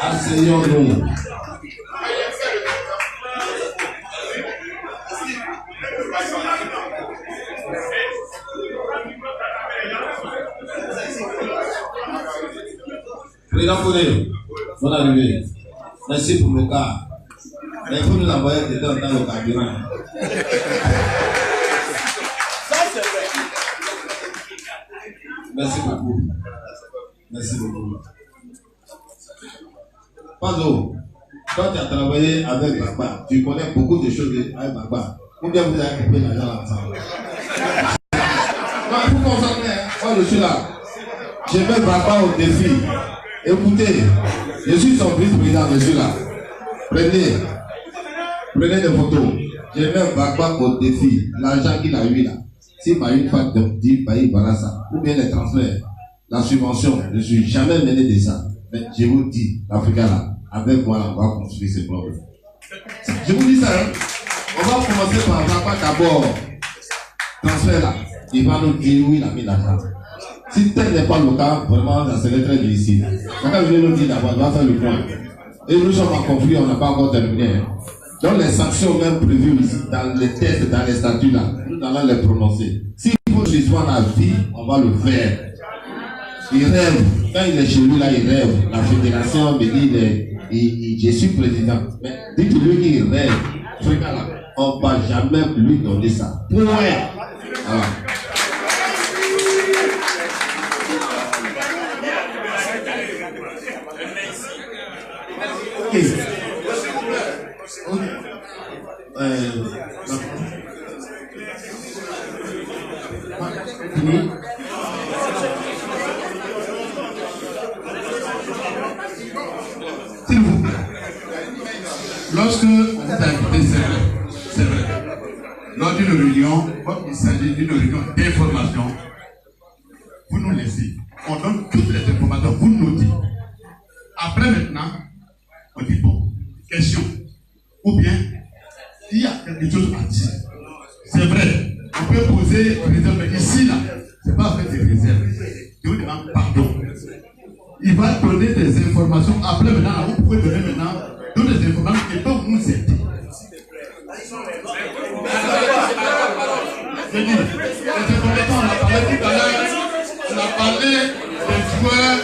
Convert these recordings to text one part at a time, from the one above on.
Asseyons-nous. Président Fouré, bonne arrivée. Merci pour le cas. Mais il faut nous envoyer dedans dans le carburant. Merci beaucoup. Merci beaucoup. Pando, toi tu as travaillé avec Baba, tu connais beaucoup de choses avec Baba. Combien vous avez coupé l'argent ensemble? Non, il faut concentrer. Moi je suis là. Je mets Baba au défi. Écoutez, je suis son vice-président, je suis là. Prenez des photos. Je mets Baba au défi. L'argent qu'il a eu là. Si par une fois dit Baï Barassa, ou bien les transferts, la subvention, je ne suis jamais mené de ça. Mais je vous dis, l'Afrique là, avec moi, on va construire ces problèmes. Je vous dis ça, hein? On va commencer par Baba d'abord. Transfert là, il va nous dire où il a mis l'argent. Si tel n'est pas le cas, vraiment, ça serait très difficile. Quand il vient nous dire d'abord, il va faire le point. Et nous sommes en conflit, on n'a pas encore terminé. Hein? Donc les sanctions même prévues ici, dans les tests, dans les statuts là, nous allons les prononcer. S'il faut que l'histoire la vie, on va le faire. Il rêve, quand il est chez lui là, il rêve. La fédération me dit, je suis président. Mais dites-lui qu'il rêve. On ne va jamais lui donner ça. Point. Voilà. Ok. S'il vous plaît, lorsque vous êtes invité, c'est vrai, lors d'une réunion, quand il s'agit d'une réunion d'information, vous nous laissez, on donne toutes les informations, vous nous dites. Après maintenant, on dit bon, question, ou bien il y a quelque chose à dire. C'est vrai, on peut poser des réserves, mais ici là, c'est pas avec des réserves. Je vous demande pardon. Il va donner des informations. Après maintenant, vous pouvez donner maintenant toutes les informations qui peuvent nous aider. Je dis, les informations, on a parlé tout à l'heure, on a parlé des joueurs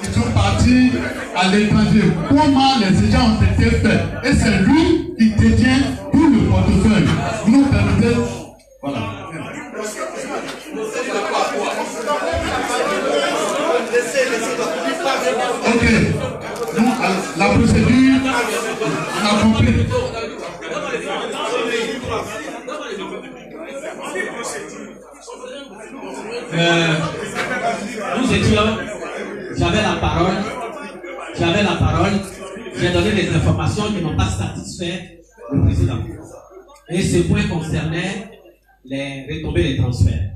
qui sont partis à l'étranger, comment les échanges ont été faits. Et c'est lui qui détient tout le portefeuille. Vous nous permettez. Voilà. Ok. Donc, la procédure, on a compris. Nous étions, j'avais la parole, j'ai donné des informations qui n'ont pas satisfait le président. Et ce point concernait les retombées des transferts.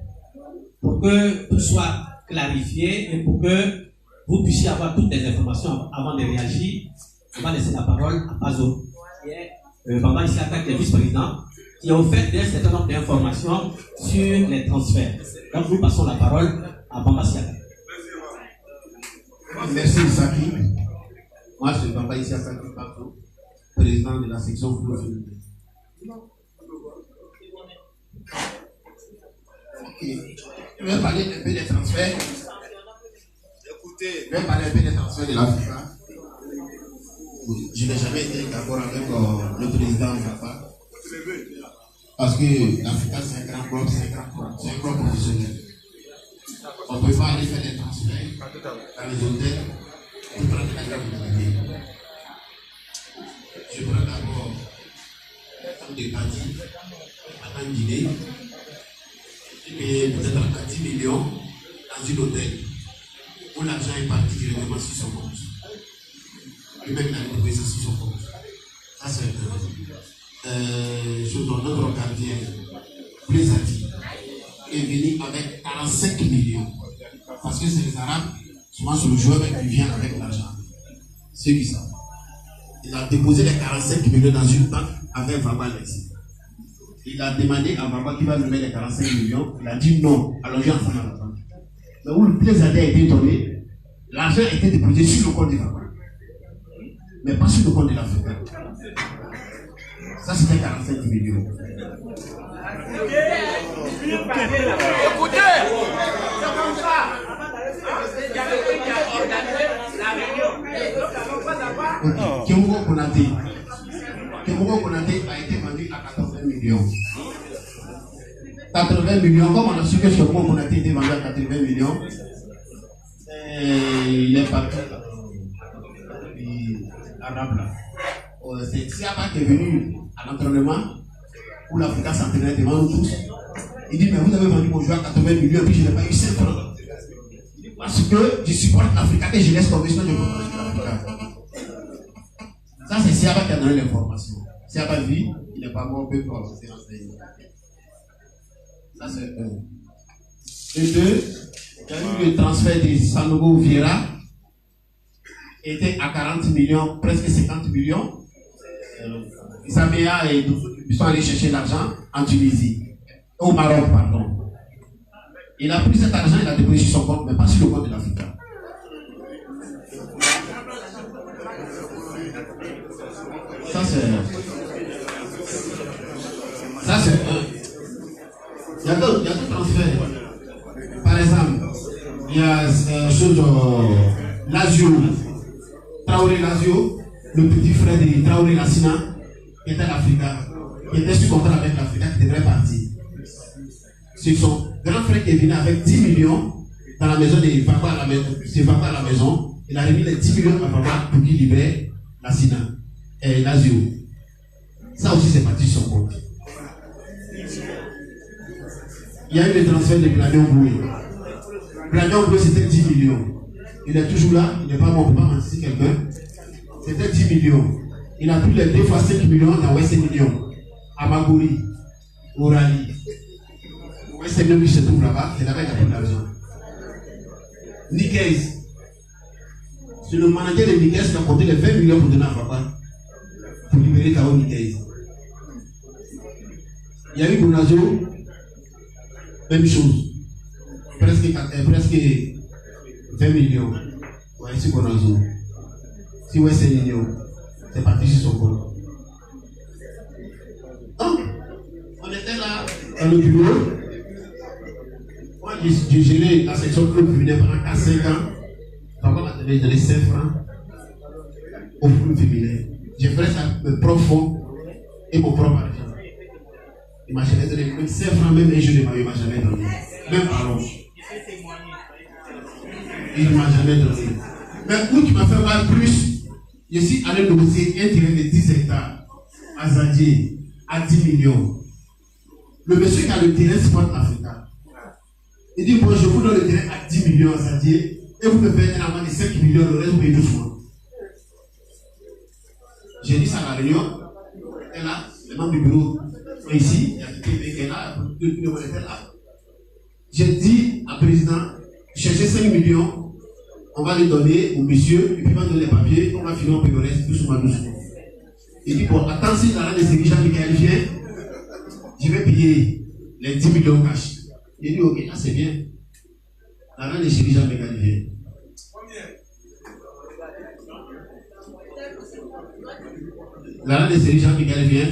Pour que tout soit clarifié et pour que vous puissiez avoir toutes les informations avant de réagir, on va laisser la parole à Pazo, qui est Bamba Isiaka, qui est vice-président, qui a offert un certain nombre d'informations sur les transferts. Donc nous passons la parole à Bamba Isiaka. Merci Isaki. Moi je suis Bamba Isiaka, président de la section Flou féminin. Je vais parler un peu des transferts. Écoutez, je vais parler un peu des transferts de l'Afrique. Je n'ai jamais été d'accord avec le président Papa. Parce que l'Afrique, c'est un grand bloc, c'est un grand professionnel. On ne peut pas aller faire des transferts dans les hôtels pour prendre la gratuité. Je prends d'abord l'exemple de Kati, en Guinée, et peut-être 10 millions dans un hôtel où l'argent est parti directement sur son compte. Lui-même, il a trouvé ça sur son compte. Ça, c'est notre gardien, Blésati, est venu avec 45 millions. Parce que c'est les Arabes, souvent sur le joueur qui vient avec l'argent. Ceux qui savent. Il a déposé les 45 millions dans une banque avec Vaba Alexis. Il a demandé à Vaba qui va lui mettre les 45 millions. Il a dit non. Alors, j'ai ensemble à la banque. Mais où le Blésati a été donné, l'argent a été déposé sur le compte de Vaba. Mais pas sur le compte de l'Africain. Ça, c'était 45 millions. Écoutez! Kemoko Konaté a été vendu à 80 millions. 80 millions, comme on a su que Kemoko Konaté a été vendu à 80 millions, il est parti arabe là. C'est Siaba qui est venu à l'entraînement où l'Afrique s'entraînait devant nous tous. Il dit, mais vous avez vendu mon joueur à 80 millions et puis je n'ai pas eu 5 francs. Parce que je supporte l'Afrique et je laisse tomber, sinon je ne peux pas l'Afrique. Ça, c'est Siaba qui a donné l'information. Siaba vit, il n'est pas mort, peu pour se renseigner. Ça, c'est un. Et deux, il y a eu le transfert de Sanogo Vieira, était à 40 millions, presque 50 millions. Isabéa et d'autres ils sont allés chercher l'argent en Tunisie, au Maroc, pardon. Il a pris cet argent, il a déposé sur son compte, mais pas sur le compte de l'Afrique. Ça, c'est il y a d'autres transferts. Par exemple, il y a Lazio, Traoré Lazio, le petit frère de Traoré Lassina, qui était l'Africain, qui était sous contrat avec l'Africain, qui devrait partir. C'est son grand frère qui est venu avec 10 millions dans la maison de Papa à la maison. Il a remis les 10 millions à Papa pour qu'il libère Lassina et Lazio. Ça aussi, c'est parti sur son compte. Il y a eu le transfert de Blagnon Boué. Blagnon Boué, c'était 10 millions. Il est toujours là, il n'est pas mort, on ne peut pas mentir quelqu'un. C'était 10 millions. Il a pris les 2 fois 5 millions dans West Millions. À Magori, au Rally. West Millions se trouve là-bas, c'est là-bas qu'il a pris l'argent. Nikez. C'est le manager de Nikez qui a compté les 20 millions pour donner à Papa. Pour libérer Kao Nikez. Il y a eu Bonazo, même chose. Presque 20 millions. Ouais, c'est Bonazo. Si ouais, c'est millions. C'est parti sur son compte. Donc, on était là dans le bureau. Moi, j'ai géré la section club féminin pendant 5 ans. Papa m'a donné 5 francs. au flux féminin. J'ai fait ça avec mes propres fonds et mon propre argent. Il m'a jamais donné, même 5 francs, même un jeu de maillot, il m'a jamais donné. Même ballon. Il ne m'a jamais donné. Mais où tu m'as fait voir plus, je suis allé négocier un terrain de 10 hectares à Zadier à 10 millions. Le monsieur qui a le terrain Sport Africa. Il dit, bon, je vous donne le terrain à 10 millions à Zadier et vous me faites un amende de 5 millions, le reste vous payez 12 mois. J'ai dit ça à la réunion, et là, les membres du bureau sont ici, il y a quelqu'un qui est là, tout le monde était là. J'ai dit à président, cherchez 5 millions, on va les donner au monsieur, et puis il va donner les papiers, on va finir, on paye le reste, doucement. Il dit, bon, attends, si l'argent de Séguy Jean-Michel vient, je vais payer les 10 millions cash. Il dit, ok, là c'est bien. L'argent de Séguy Jean-Michel vient. L'argent de Séguy Jean-Michel vient.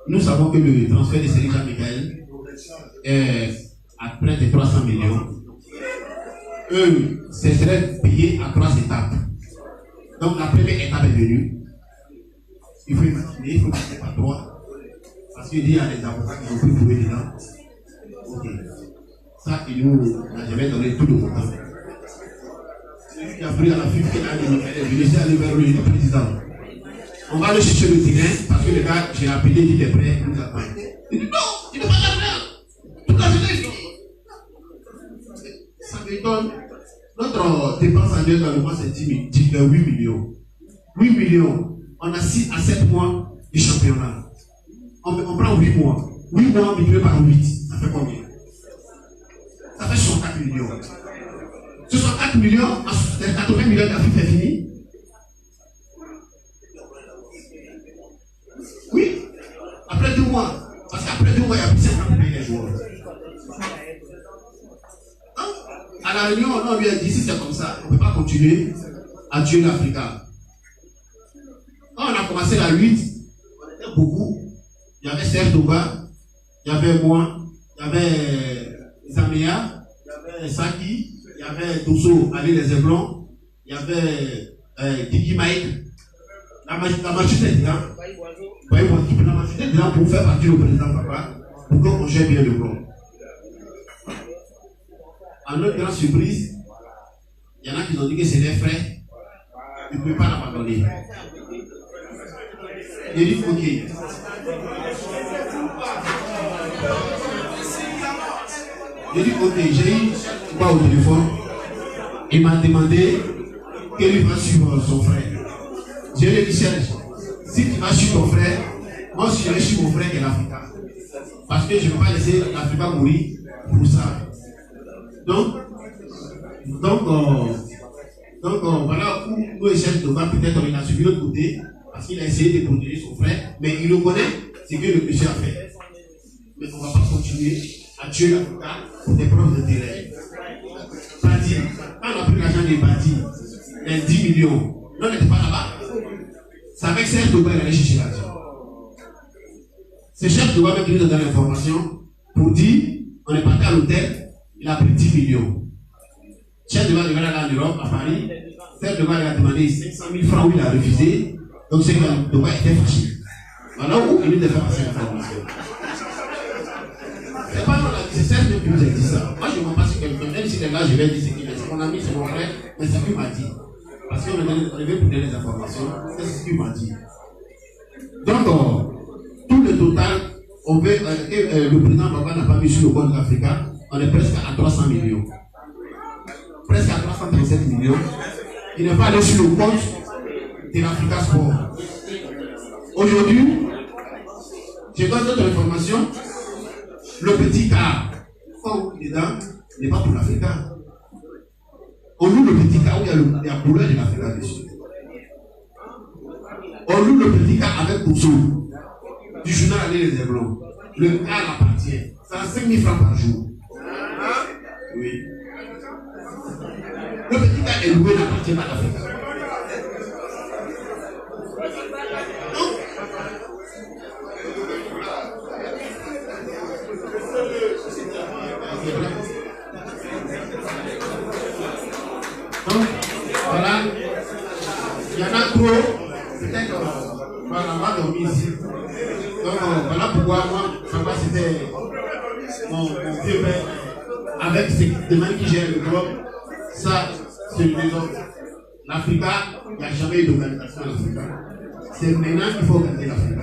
Nous savons que le transfert de Séguy Jean-Michel est à près de 300 millions. Eux, ce serait payé à 3 étapes. Donc la première étape est venue. Il faut imaginer, il faut passer par 3. Parce qu'il y a des avocats qui ont pu trouver dedans. Ok. Ça, il nous a jamais donné tout le montant. Celui qui a pris à la fuite qu'il a dit, je suis allé vers le président. On va aller chercher le terrain parce que le gars, j'ai appelé, il est prêt, il nous attend. Il dit non, il ne va pas faire. Toute la journée, il dit. Ça me donne. Notre dépense annuelle dans le mois, c'est 8 millions. 8 millions. On a 6 à 7 mois du championnat. On prend 8 mois. 8 mois multiplié par 8. Ça fait combien? Ça fait 64 millions. 64 millions, 80 millions d'affaires, c'est fini. Oui. Après 2 mois. Parce qu'après 2 mois, il y a plus de 50 millions de joueurs. À la réunion, on lui a dit, si c'est comme ça, on ne peut pas continuer à tuer l'Africa. Quand on a commencé la lutte, on était beaucoup. Il y avait Serge Touba, il y avait moi, il y avait Zamea, il y avait Saki, il y avait Tousso, Ali Les Eblons, il y avait Kiki Mike. La majorité est dedans. La majorité est dedans pour faire partie du président Papa, pour qu'on gère bien le blanc. À notre grande surprise, il y en a qui ont dit que c'est des frais, ils ne peuvent pas l'abandonner. Il dit ok. Il dit ok, j'ai eu quoi au téléphone, il m'a demandé que lui va suivre son frère. Je lui ai dit Serge, si tu vas suivre ton frère, moi aussi je vais suivre mon frère qui est l'Africa. Parce que je ne veux pas laisser l'Africa mourir pour ça. Donc voilà où nous essayons de voir peut-être on a suivi l'autre côté parce qu'il a essayé de protéger son frère, mais il le connaît, c'est que le monsieur a fait. Mais on ne va pas continuer à tuer l'Africa pour des preuves d'intérêt. Badi, quand on a pris l'argent des Badi, les 10 millions, nous on n'était pas là-bas. C'est avec Serge Touba qu'il allait chercher l'argent. C'est Serge Touba qui nous a donné l'information pour dire on est parti à l'hôtel. Il a pris 10 millions. Chef de Gaulle est là en Europe, à Paris. Chef de Gaulle a demandé 500 000 francs où il a refusé. Donc c'est que de Gaulle était fâché. Voilà où il nous a fait passer l'information. C'est pas moi c'est Serge qui nous a dit ça. Moi je ne vois pas si quelqu'un, même si les gars je vais dire ce qu'il est. C'est mon ami, c'est mon frère, mais c'est ce qu'il m'a dit. Parce qu'on est arrivé pour donner les informations, c'est ce qu'il m'a dit. Donc, tout le total, on veut, le président Baba n'a pas mis sur le compte de l'Africa. On est presque à 300 millions. Presque à 337 millions. Il n'est pas allé sur le compte de l'Africa Sport. Aujourd'hui, je donne d'autres informations. Le petit car, quand il est dedans, n'est pas pour l'Africa. On loue le petit car où il y a la couleur de l'Africa dessus. On loue le petit car avec Poussou. Du journal Aller les Aiglons. Le car appartient. Ça a 5 000 francs par jour. Oui. Le petit gars est loué, n'appartient pas à l'Afrique. Donc, voilà Il y en a trop. Peut-être qu'on va dormir ici. Donc voilà pourquoi moi, papa c'était mon vieux père. Avec ces demandes qui gèrent le globe, ça, c'est une maison. L'Afrique, il n'y a jamais eu d'organisation en Afrique. C'est maintenant qu'il faut organiser l'Afrique.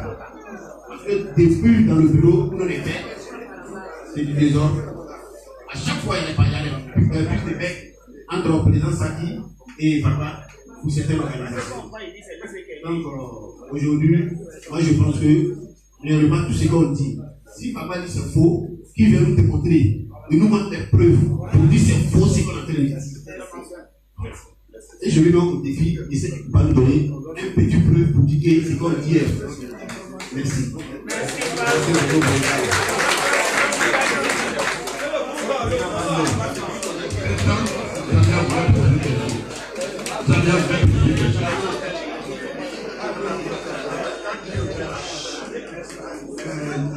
Parce que depuis dans le bureau où on était, c'est du désordre. À chaque fois, il y a plus de bec entre le président Saki et Papa pour certaines organisations. Donc aujourd'hui, moi je pense que réellement tout ce qu'on dit, si Papa dit c'est faux, qui vient nous démontrer, de nous manque des preuves pour dire c'est faux ce qu'on a en train de dire. Et je vais donc au défi de ceux qui va nous donner un petit preuve pour dire que ce qu'on dit est faux. Merci.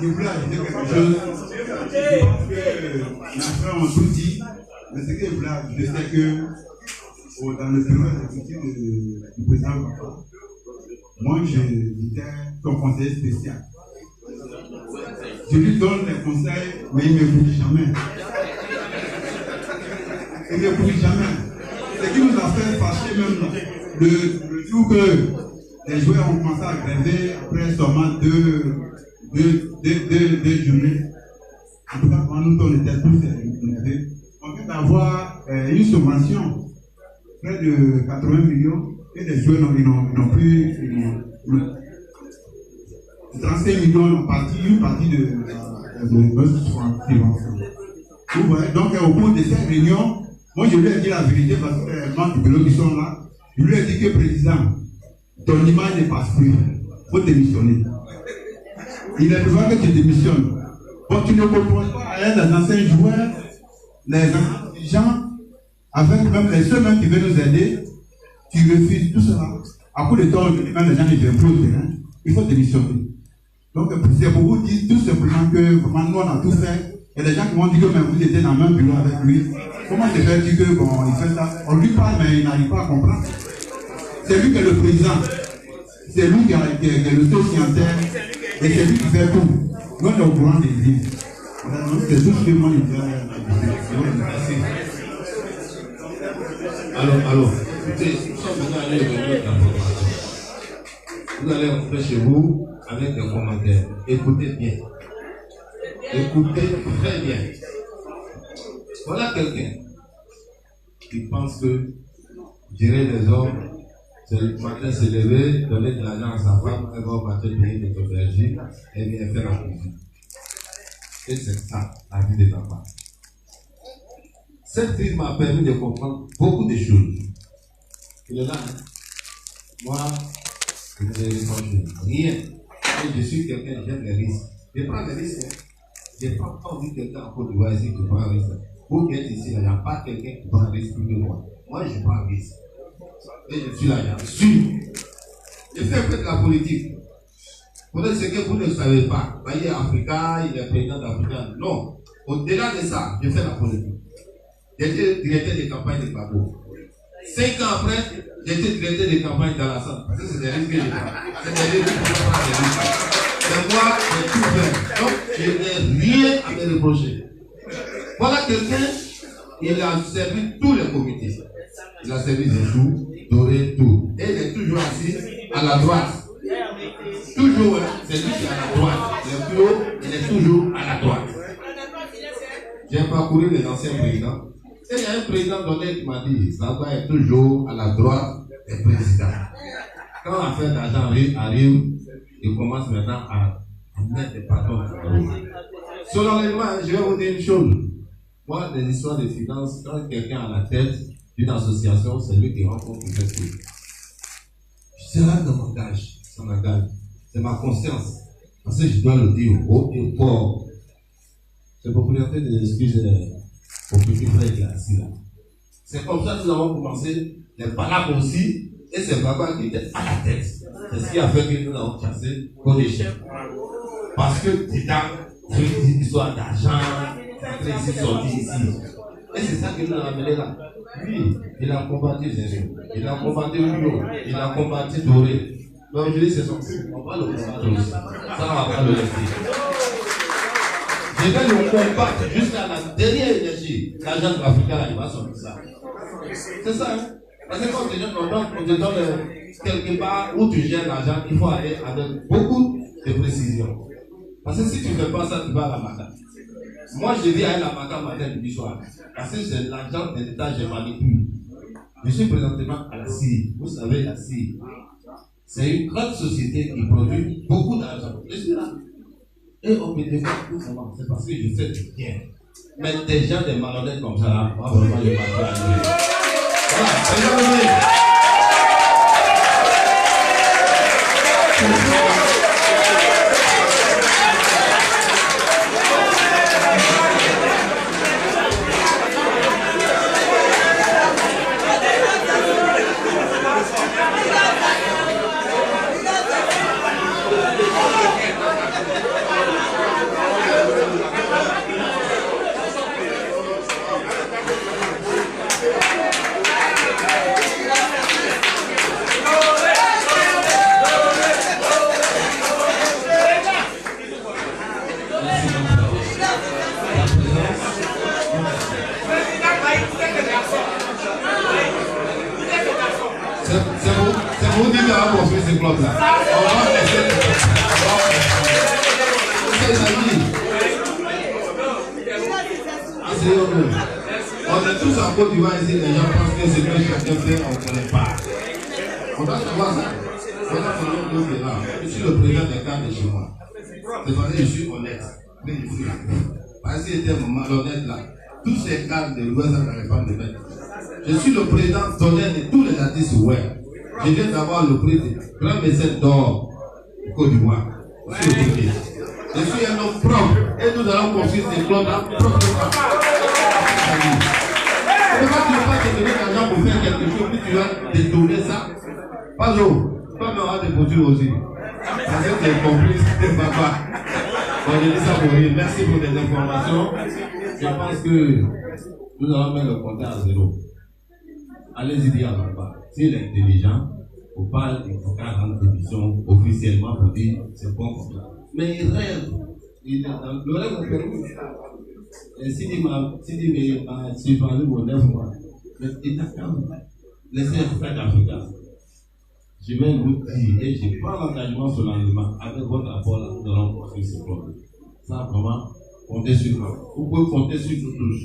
Je voulais ajouter quelque chose. Mes frères ont tout dit, mais ce que je voulais ajouter, c'est que dans le bureau exécutif du président Papa, moi j'étais son conseiller spécial. Je lui donne des conseils, mais il ne m'écoute jamais. Il ne m'écoute jamais. Ce qui nous a fait fâcher même le jour que les joueurs ont commencé à gréver après seulement deux journées. En tout cas, quand nous on était tous énervés, on vient d'avoir une sommation, près de 80 millions, et les joueurs n'ont plus. 35 millions ont parti, une partie de notre subvention. Vous voyez, donc au cours de cette réunion, moi je lui ai dit la vérité parce que les membres du bureau qui sont là, je lui ai dit que président, ton image ne passe plus, il faut démissionner. Il est préférable que tu démissionnes. Bon, tu ne proposes pas à des anciens joueurs, les gens, avec même les seuls qui veulent nous aider, tu refuses tout cela. À coup de temps, même les gens ne viennent plus au terrain, il faut démissionner. Donc, c'est pour vous dire tout simplement que vraiment nous on a tout fait. Et les gens qui m'ont dit que mais vous étiez dans le même bureau avec lui, comment se fait-il que bon, il fait ça? On lui parle, mais il n'arrive pas à comprendre. C'est lui qui est le président. C'est lui qui est le taux scientifique. Et c'est lui qui fait tout. Nous, on est au courant des livres. C'est tout ce que moi, je dis. Alors, écoutez, nous sommes venus aller revenir d'informations. Vous allez rentrer chez vous avec des commentaires. Écoutez bien. Écoutez très bien. Voilà quelqu'un qui pense que gérer les hommes, c'est le matin se lever, donner de l'argent à sa femme, elle va au matin payer des aubergines et bien faire la cuisine. Et c'est ça, la vie des enfants. Cette crise m'a permis de comprendre beaucoup de choses. Il est là, hein? Moi, je ne réponds rien. Et je suis quelqu'un, j'aime les risques. Je prends des risques. Je ne prends pas envie de quelqu'un en Côte d'Ivoire ici qui prend un risque. Vous qui êtes ici, il n'y a pas quelqu'un qui prend un risque plus que moi. Moi, je prends un risque. Et je suis là, je suis. Je fais un peu de la politique. Peut-être ce que vous ne savez pas. Voyez, Africa, il est président d'Africa. Non. Au-delà de ça, je fais la politique. J'étais directeur de campagne de Gbagbo. 5 ans après, j'étais directeur de campagne d'Alassane. Parce que c'est des risques que je prends. C'est des risques que je prends. C'est moi, j'ai tout fait. Donc, je n'ai rien à me reprocher. Voilà quelqu'un, il a servi tous les comités. Il a servi Zéchou, Doré, tout. Et il est toujours assis à la droite. Toujours, c'est lui qui est à la droite. Le plus haut, il est toujours à la droite. J'ai parcouru les anciens présidents. Et il y a un président donné qui m'a dit, ça va être toujours à la droite des présidents. Quand l'affaire d'argent arrive, il commence maintenant à mettre des patrons. Selon les lois, je vais vous dire une chose. Moi, les histoires de finances, quand quelqu'un a la tête d'une association, c'est lui qui rencontre le fait. C'est là que m'engage. Ça m'engage. C'est ma conscience. Parce que je dois le dire haut et fort. C'est pour présenter des excuses au petit frère qui est assis là. C'est comme ça que nous avons commencé les balades aussi. Et c'est Baba qui était à la tête. C'est ce qui a fait que nous avons chassé pour les chefs. Parce que Tita, c'est une histoire d'argent, c'est ici, sorti ici. Et c'est ça que nous avons amené là. Oui, il a combattu Jésus. Il a combattu Rio. Il a combattu Doré. Donc je dis c'est son coup. On va le combattre aussi. Ça, on va pas le laisser. Je vais le combattre jusqu'à la dernière énergie. L'agent africain, il va sortir ça. C'est ça, hein? Parce que quand les gens on te donne quelque part où tu gères l'argent, il faut aller avec beaucoup de précision. Parce que si tu ne fais pas ça, tu vas à la maca. Moi, je vis à la maca matin et midi soir. Parce que c'est l'argent de l'État, je manipule. Je suis présentement à la CIE. Vous savez, la CIE, c'est une grande société qui produit beaucoup d'argent. Je suis là. Et on me demande tout comment. C'est parce que je fais du bien. Mais des gens, des malhonnêtes comme ça, là, moi, vraiment, je ne vais pas faire. Voilà, regardez. On est tous en Côte d'Ivoire ici, les gens pensent que ce que chacun fait, on ne connaît pas. On doit savoir ça. Je suis le président des cadres de chez moi. C'est parce que je suis honnête. Mais je suis là. Parce que j'étais malhonnête là. Tous ces cadres de l'Ouest n'arrivent pas de mettre. Je suis le président d'honnête de tous les artistes ouverts. Je viens d'avoir le prix de grand mécène d'or de Côte d'Ivoire. Je suis le premier. Je suis un homme propre et nous allons construire ces clubs là proprement. Pourquoi tu ne vas pas te donner l'argent pour faire quelque chose puis tu vas détourner ça? Pas l'eau. Toi, on aura des postures aussi. Parce que tu es complice, tu es papa. Bon, je dis ça pour rien. Merci pour les informations. Je pense que nous allons mettre le compteur à zéro. Allez-y dire à papa. S'il est intelligent, il faut pas rendre démission officiellement pour dire c'est bon comme ça. Mais il rêve. Il est dans le rêve au Pérou. Et s'il dit, mais si je parle pour 9 mois, il n'a qu'à laisser faire d'Afrique. Je vais vous dire, et je prends l'engagement solennellement avec votre apport là, nous allons construire ce problème. Ça, vraiment, comptez sur moi. Vous pouvez compter sur nous tous.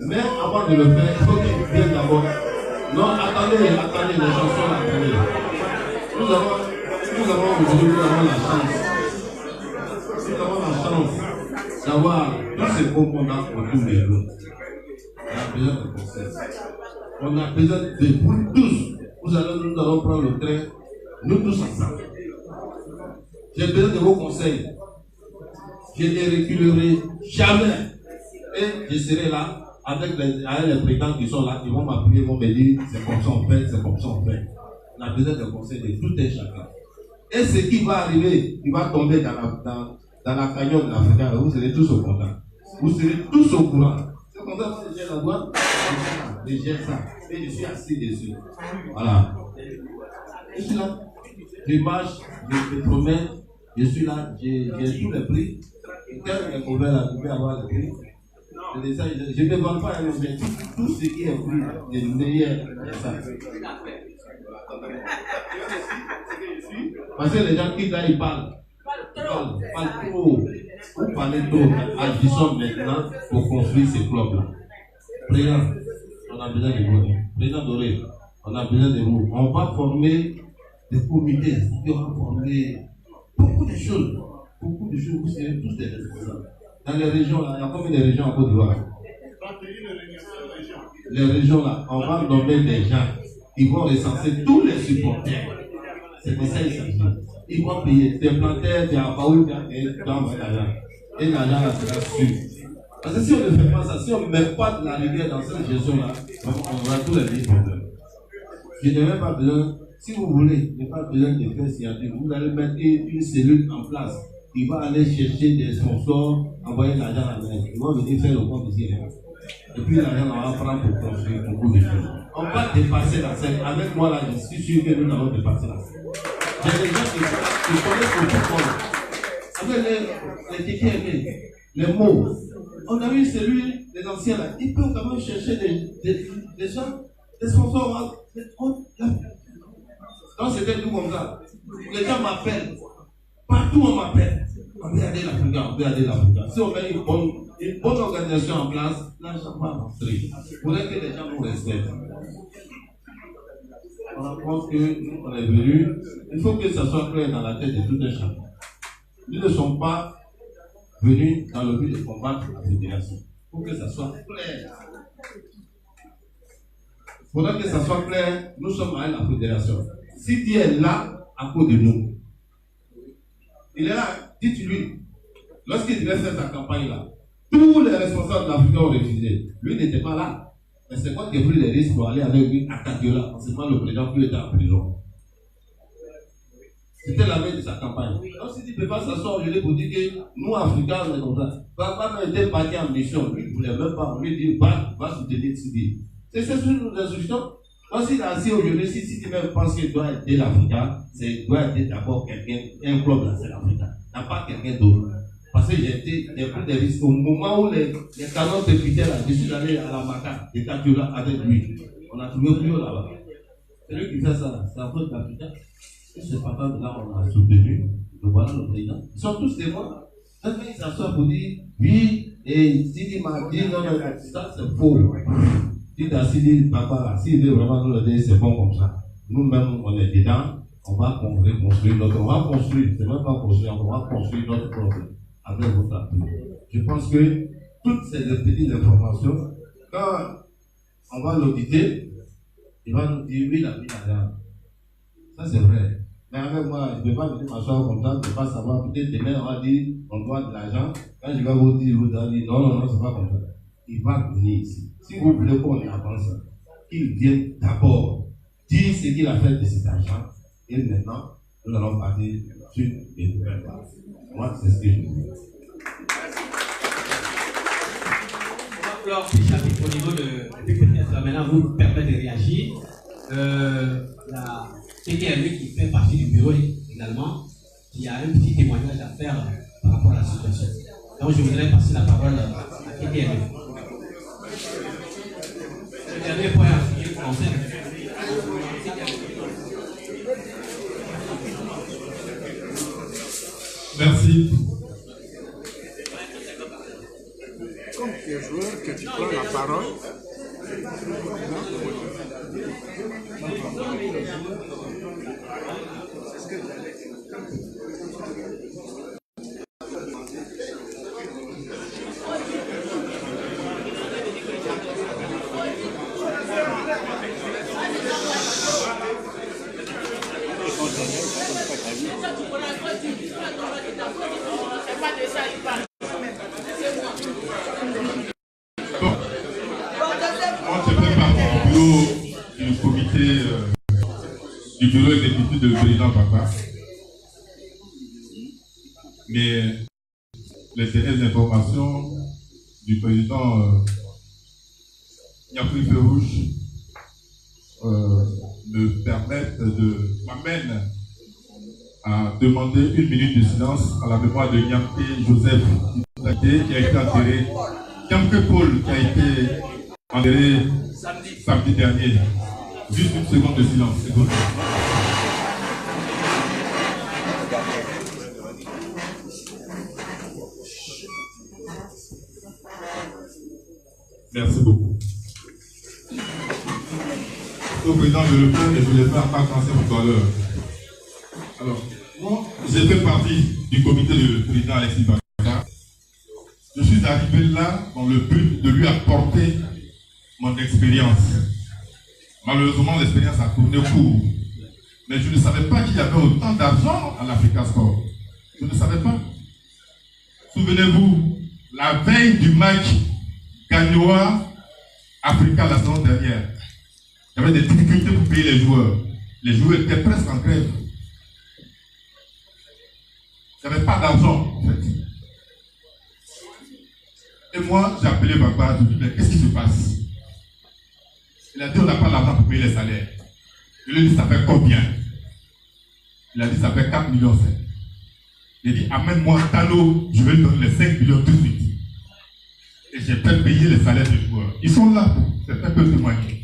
Mais avant de le faire, il faut qu'il vienne d'abord. Non, attendez, les chansons là, attendez. Nous avons aujourd'hui, nous avons la chance. Nous avons la chance d'avoir tous ces mots qu'on a autour de nous. On a besoin de conseils. On a besoin de vous tous. Nous allons prendre le train, nous tous ensemble. J'ai besoin de vos conseils. Je ne reculerai jamais. Et je serai là avec les prétendants qui sont là, ils vont m'appuyer, ils vont me dire c'est comme ça on fait, c'est comme ça on fait. On a besoin de conseils de tout et chacun. Et ce qui va arriver, il va tomber dans la cagnotte de l'Africain, vous serez tous au contact. Vous serez tous au courant. C'est comme ça que j'ai la boîte, je gère ça. Et je suis assis dessus. Voilà. Je suis là. Je marche, je me promène, je suis là, j'ai tous les prix. Et quand il est mauvais là, vous pouvez avoir les prix. Je ne me vends pas, mais tout ce qui est pris, les meilleurs, c'est ça. Parce que les gens qui là, ils parlent trop. Vous parlez trop. Agissons maintenant pour construire ces clubs-là. Président, on a besoin de vous. Président Doré, on a besoin de vous. On va former des comités. On va former beaucoup de choses. Vous serez tous des responsables. Dans les régions, là, il y a combien de régions en Côte d'Ivoire? Les régions, là, on va nommer des gens. Ils vont recenser tous les supporters. C'est de ça qu'il s'agit. Ils vont payer. Des plantaires, des abaoults, et l'argent. Et l'argent, là, sera sûr. Parce que si on ne fait pas ça, si on ne met pas de la rigueur dans cette gestion-là, on aura tous les mêmes problèmes. Je n'ai même pas besoin, si vous voulez, je n'ai pas besoin de faire scientifique. Vous allez mettre une cellule en place. Il va aller chercher des sponsors, envoyer l'argent à la main. Ils vont venir faire le compte ici. Et puis l'argent, on va prendre pour construire beaucoup de choses. On va dépasser la scène. Avec moi, là, je suis sûr que nous allons dépasser la scène. J'ai des gens qui connaissent le football. Avec les tickets, les mots. On a vu celui des anciens là. Ils peuvent quand même chercher des gens, des sponsors. Donc c'était tout comme ça. Les gens m'appellent. Partout on m'appelle. On veut aider l'Afrique, on veut aider l'Afrique. Si on met une bonne organisation en place, l'argent va rentrer. Il faudrait que les gens nous respectent. On pense que nous, on est venus. Il faut que ça soit clair dans la tête de tout un chacun. Nous ne sommes pas venus dans le but de combattre la fédération. Il faut que ça soit clair. Il faudra que ça soit clair. Nous sommes à la fédération. Si Dieu est là, à cause de nous, il est là, dites-lui. Lorsqu'il devait faire sa campagne là, tous les responsables de l'Afrique ont refusé. Lui n'était pas là. Mais c'est moi qui ai pris les risques pour aller avec lui à Kadiola. En ce moment, le président plus était en prison. C'était la veille de sa campagne. Donc, s'il ne peut pas s'asseoir aujourd'hui pour dire que nous, Africains, on est comme ça. Papa était parti en mission. Lui, il ne voulait même pas. On lui dit, va soutenir Sidi. C'est ce que nous instructions. Moi, s'il est assis aujourd'hui, si tu même penses qu'il doit aider l'Africain, il doit aider d'abord quelqu'un, un club là, c'est l'Africain. Il n'y a pas quelqu'un d'autre. Parce que j'ai pris des risques. Au moment où les canons se quittaient là, je suis allé à la Maca, et Kadiola avec lui. On a trouvé plus haut là-bas. C'est lui qui fait ça là. C'est un peu de l'Africain. Et ce papa de là, on a soutenu. Donc voilà le président. Ils sont tous témoins. Quand ils s'assoient pour dire, oui, et Sidi m'a dit, non, ça c'est faux. Dites à Sidi, papa, s'il veut vraiment nous aider, c'est bon comme ça. Nous-mêmes, on est dedans, on va construire notre, on va construire, c'est même pas construire, on va construire notre problème avec votre appui. Je pense que toutes ces petites informations, quand on va l'auditer, il va nous dire, oui, il a mis l'argent. Ça, c'est vrai. Mais avec moi, je ne peux pas venir m'asseoir comme ça, je ne peux pas savoir, peut-être demain, on va dire, on doit de l'argent. Quand je vais vous dire, vous allez dire, non, c'est pas comme ça. Il va venir ici. Si vous voulez qu'on avance, qu'il vienne d'abord dire ce qu'il a fait de cet argent. Et maintenant, nous allons partir sur les nouvelles bases. Moi, c'est ce que je dis. On va clore ce chapitre au niveau de peut-être maintenant vous permettre de réagir. La TDME qui fait partie du bureau également, il y a un petit témoignage à faire par rapport à la situation. Donc je voudrais passer la parole à TDME. Le dernier point je conseille. Merci. Comme tu es joueur, que tu prends la parole. Du bureau exécutif du président Papa. Mais les dernières informations du président Niafri Férouche me permettent m'amènent à demander 1 minute de silence à la mémoire de Niamke Joseph qui a été enterré, Niamke Paul qui a été enterré samedi dernier. Juste 1 seconde de silence, c'est bon. Merci beaucoup. Au président de Le Pen, et je voulais faire pas cancer tout à l'heure. Alors, moi, j'ai fait partie du comité du président Alexis Bakar. Je suis arrivé là dans le but de lui apporter mon expérience. Malheureusement, l'expérience a tourné court. Mais je ne savais pas qu'il y avait autant d'argent à l'Africa Sport. Je ne savais pas. Souvenez-vous, la veille du match Gagnoa Africa la saison dernière, il y avait des difficultés pour payer les joueurs. Les joueurs étaient presque en grève. Il n'y avait pas d'argent, en fait. Et moi, j'ai appelé Bagba, je lui ai dit, mais qu'est-ce qui se passe? Il a dit, on n'a pas l'argent pour payer les salaires. Je lui ai dit, ça fait combien? Il a dit, ça fait 4 millions. J'ai dit, amène-moi Tano, je vais lui donner les 5 millions tout de suite. Et j'ai fait payer les salaires des joueurs. Ils sont là, certains peuvent témoigner.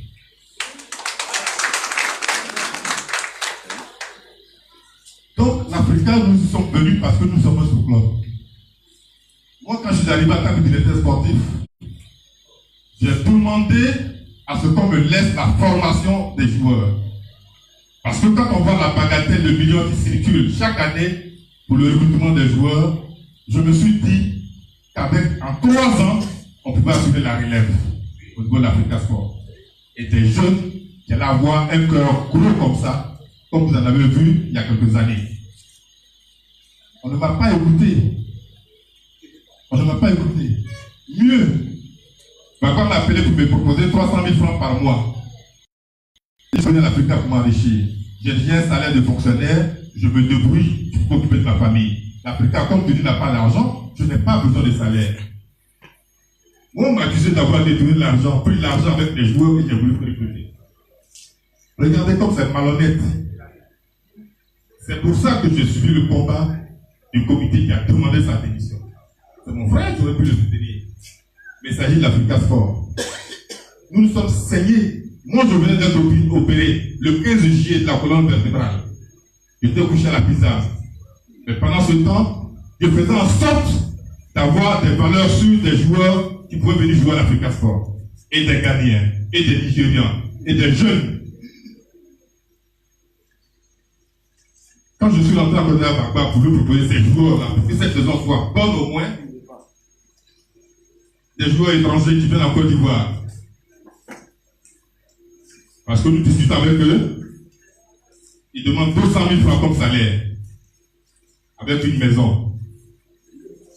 Donc, l'Africain, nous sommes venus parce que nous sommes un sous-club. Moi, quand je suis arrivé en tant que directeur sportif, j'ai demandé à ce qu'on me laisse la formation des joueurs. Parce que quand on voit la bagatelle de millions qui circulent chaque année pour le recrutement des joueurs, je me suis dit qu'avec en 3 ans, on pouvait assurer la relève au niveau de l'Africa Sport. Et des jeunes qui allaient avoir un cœur gros comme ça, comme vous en avez vu il y a quelques années. On ne m'a pas écouté. On ne m'a pas écouté. Mieux, ma femme m'a appelé pour me proposer 300 000 francs par mois. Je venais à l'Africa pour m'enrichir. J'ai un salaire de fonctionnaire, je me débrouille pour m'occuper de ma famille. L'Africa, comme tu dis, n'a pas d'argent, je n'ai pas besoin de salaire. Moi, on m'a accusé d'avoir détourné de l'argent, pris l'argent avec les joueurs que j'ai voulu recruter. Regardez comme c'est malhonnête. C'est pour ça que j'ai suivi le combat du comité qui a demandé sa démission. C'est mon frère qui aurait pu le soutenir. Mais il s'agit de l'Africa Sport. Nous nous sommes saignés. Moi, je venais d'être opéré le 15 juillet de la colonne vertébrale. J'étais couché à la pizza. Mais pendant ce temps, je faisais en sorte d'avoir des valeurs sûres des joueurs qui pouvaient venir jouer à l'Africa Sport. Et des Ghanéens, et des Nigérians, et des jeunes. Quand je suis rentré à côté de Bagba pour lui proposer ces joueurs-là, pour que cette saison soit bonne au moins, des joueurs étrangers qui viennent en Côte d'Ivoire. Parce que nous discutons avec eux, ils demandent 200 000 francs comme salaire, avec une maison.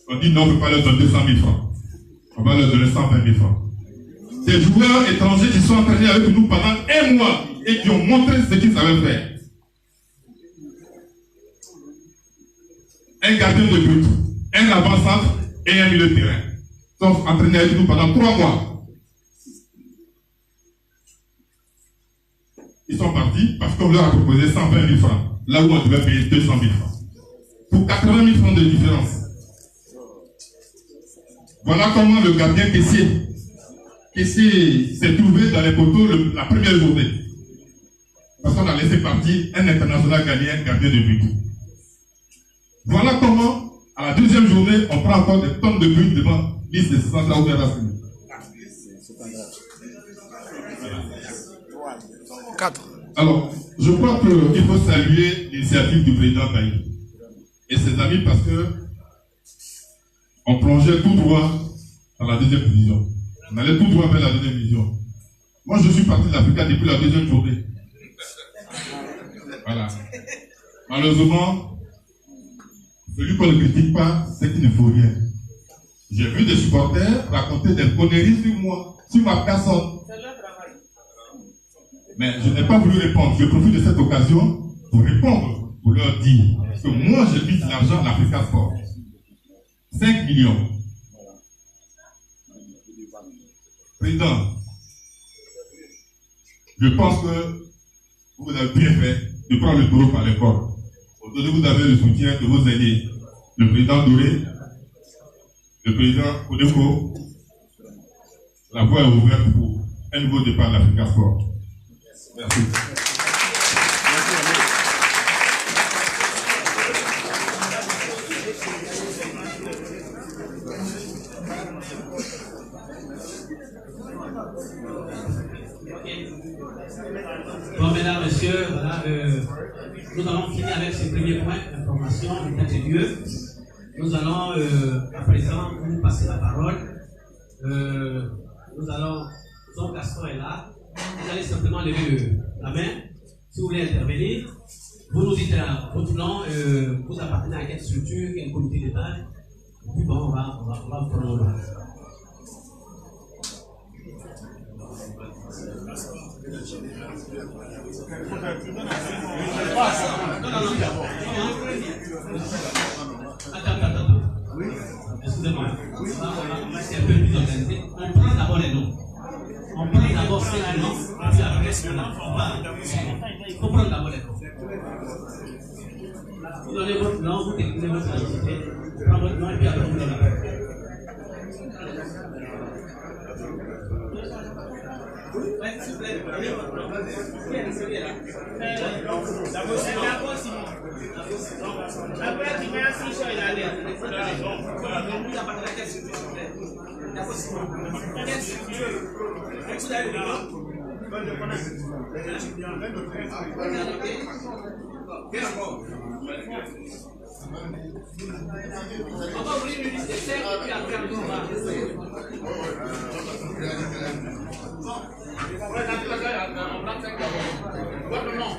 On dit non, on ne peut pas leur donner 200 000 francs. On va leur donner 120 000 francs. Des joueurs étrangers qui sont entraînés avec nous pendant 1 mois et qui ont montré ce qu'ils savaient faire. Un gardien de but, un avant-centre et un milieu de terrain. Sont entraînés avec nous pendant 3 mois. Ils sont partis parce qu'on leur a proposé 120 000 francs, là où on devait payer 200 000 francs. Pour 80 000 francs de différence. Voilà comment le gardien caissier s'est trouvé dans les poteaux la première journée. Parce qu'on a laissé partir un international ghanéen gardien de but. Voilà comment, à la deuxième journée, on prend encore des tonnes de buts devant l'île de Sandra ou Racine. 4. Alors, je crois qu'il faut saluer l'initiative du président Bailly et ses amis parce que on plongeait tout droit dans la deuxième division. On allait tout droit vers la deuxième division. Moi, je suis parti de l'Africa depuis la deuxième journée. Voilà. Malheureusement, celui qu'on ne critique pas, c'est qu'il ne faut rien. J'ai vu des supporters raconter des conneries sur moi, sur ma personne. Mais je n'ai pas voulu répondre. Je profite de cette occasion pour répondre, pour leur dire que moi, j'ai mis de l'argent à l'Africa Sport. 5 millions. Président, je pense que vous avez bien fait de prendre le taureau par les cornes. Aujourd'hui, vous avez le soutien de vos aînés, le président Doré, le président Kodeko. La voie est ouverte pour un nouveau départ de l'Africa Sport. Merci. Bon, mesdames, messieurs, voilà, nous allons finir avec ce premier point d'information, d'état des lieux. Nous allons à présent vous passer la parole. Nous allons, son Gaston est là. Vous allez simplement lever la main si vous voulez intervenir. Vous nous dites votre nom, vous appartenez à quelle structure, quel comité d'État. Et puis bon, on va vous prendre le nom. Attends. Excusez-moi. C'est un peu plus Il faut prendre d'abord les comptes. Vous donnez votre nom, vous déclinez votre identité, vous prenez votre nom et puis après vous donnez la parole. Ouais, s'il vous plaît, donnez votre nom. Qui est celui-là? D'abord Simon. Après, tu mets un fichier, il a l'air. Vous appartenez à quelle structure, s'il vous plaît? D'abord Simon. Quelle structure? Vous avez le nom? On va ouvrir une liste de 5 et puis après on va. Votre nom?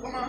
Comment?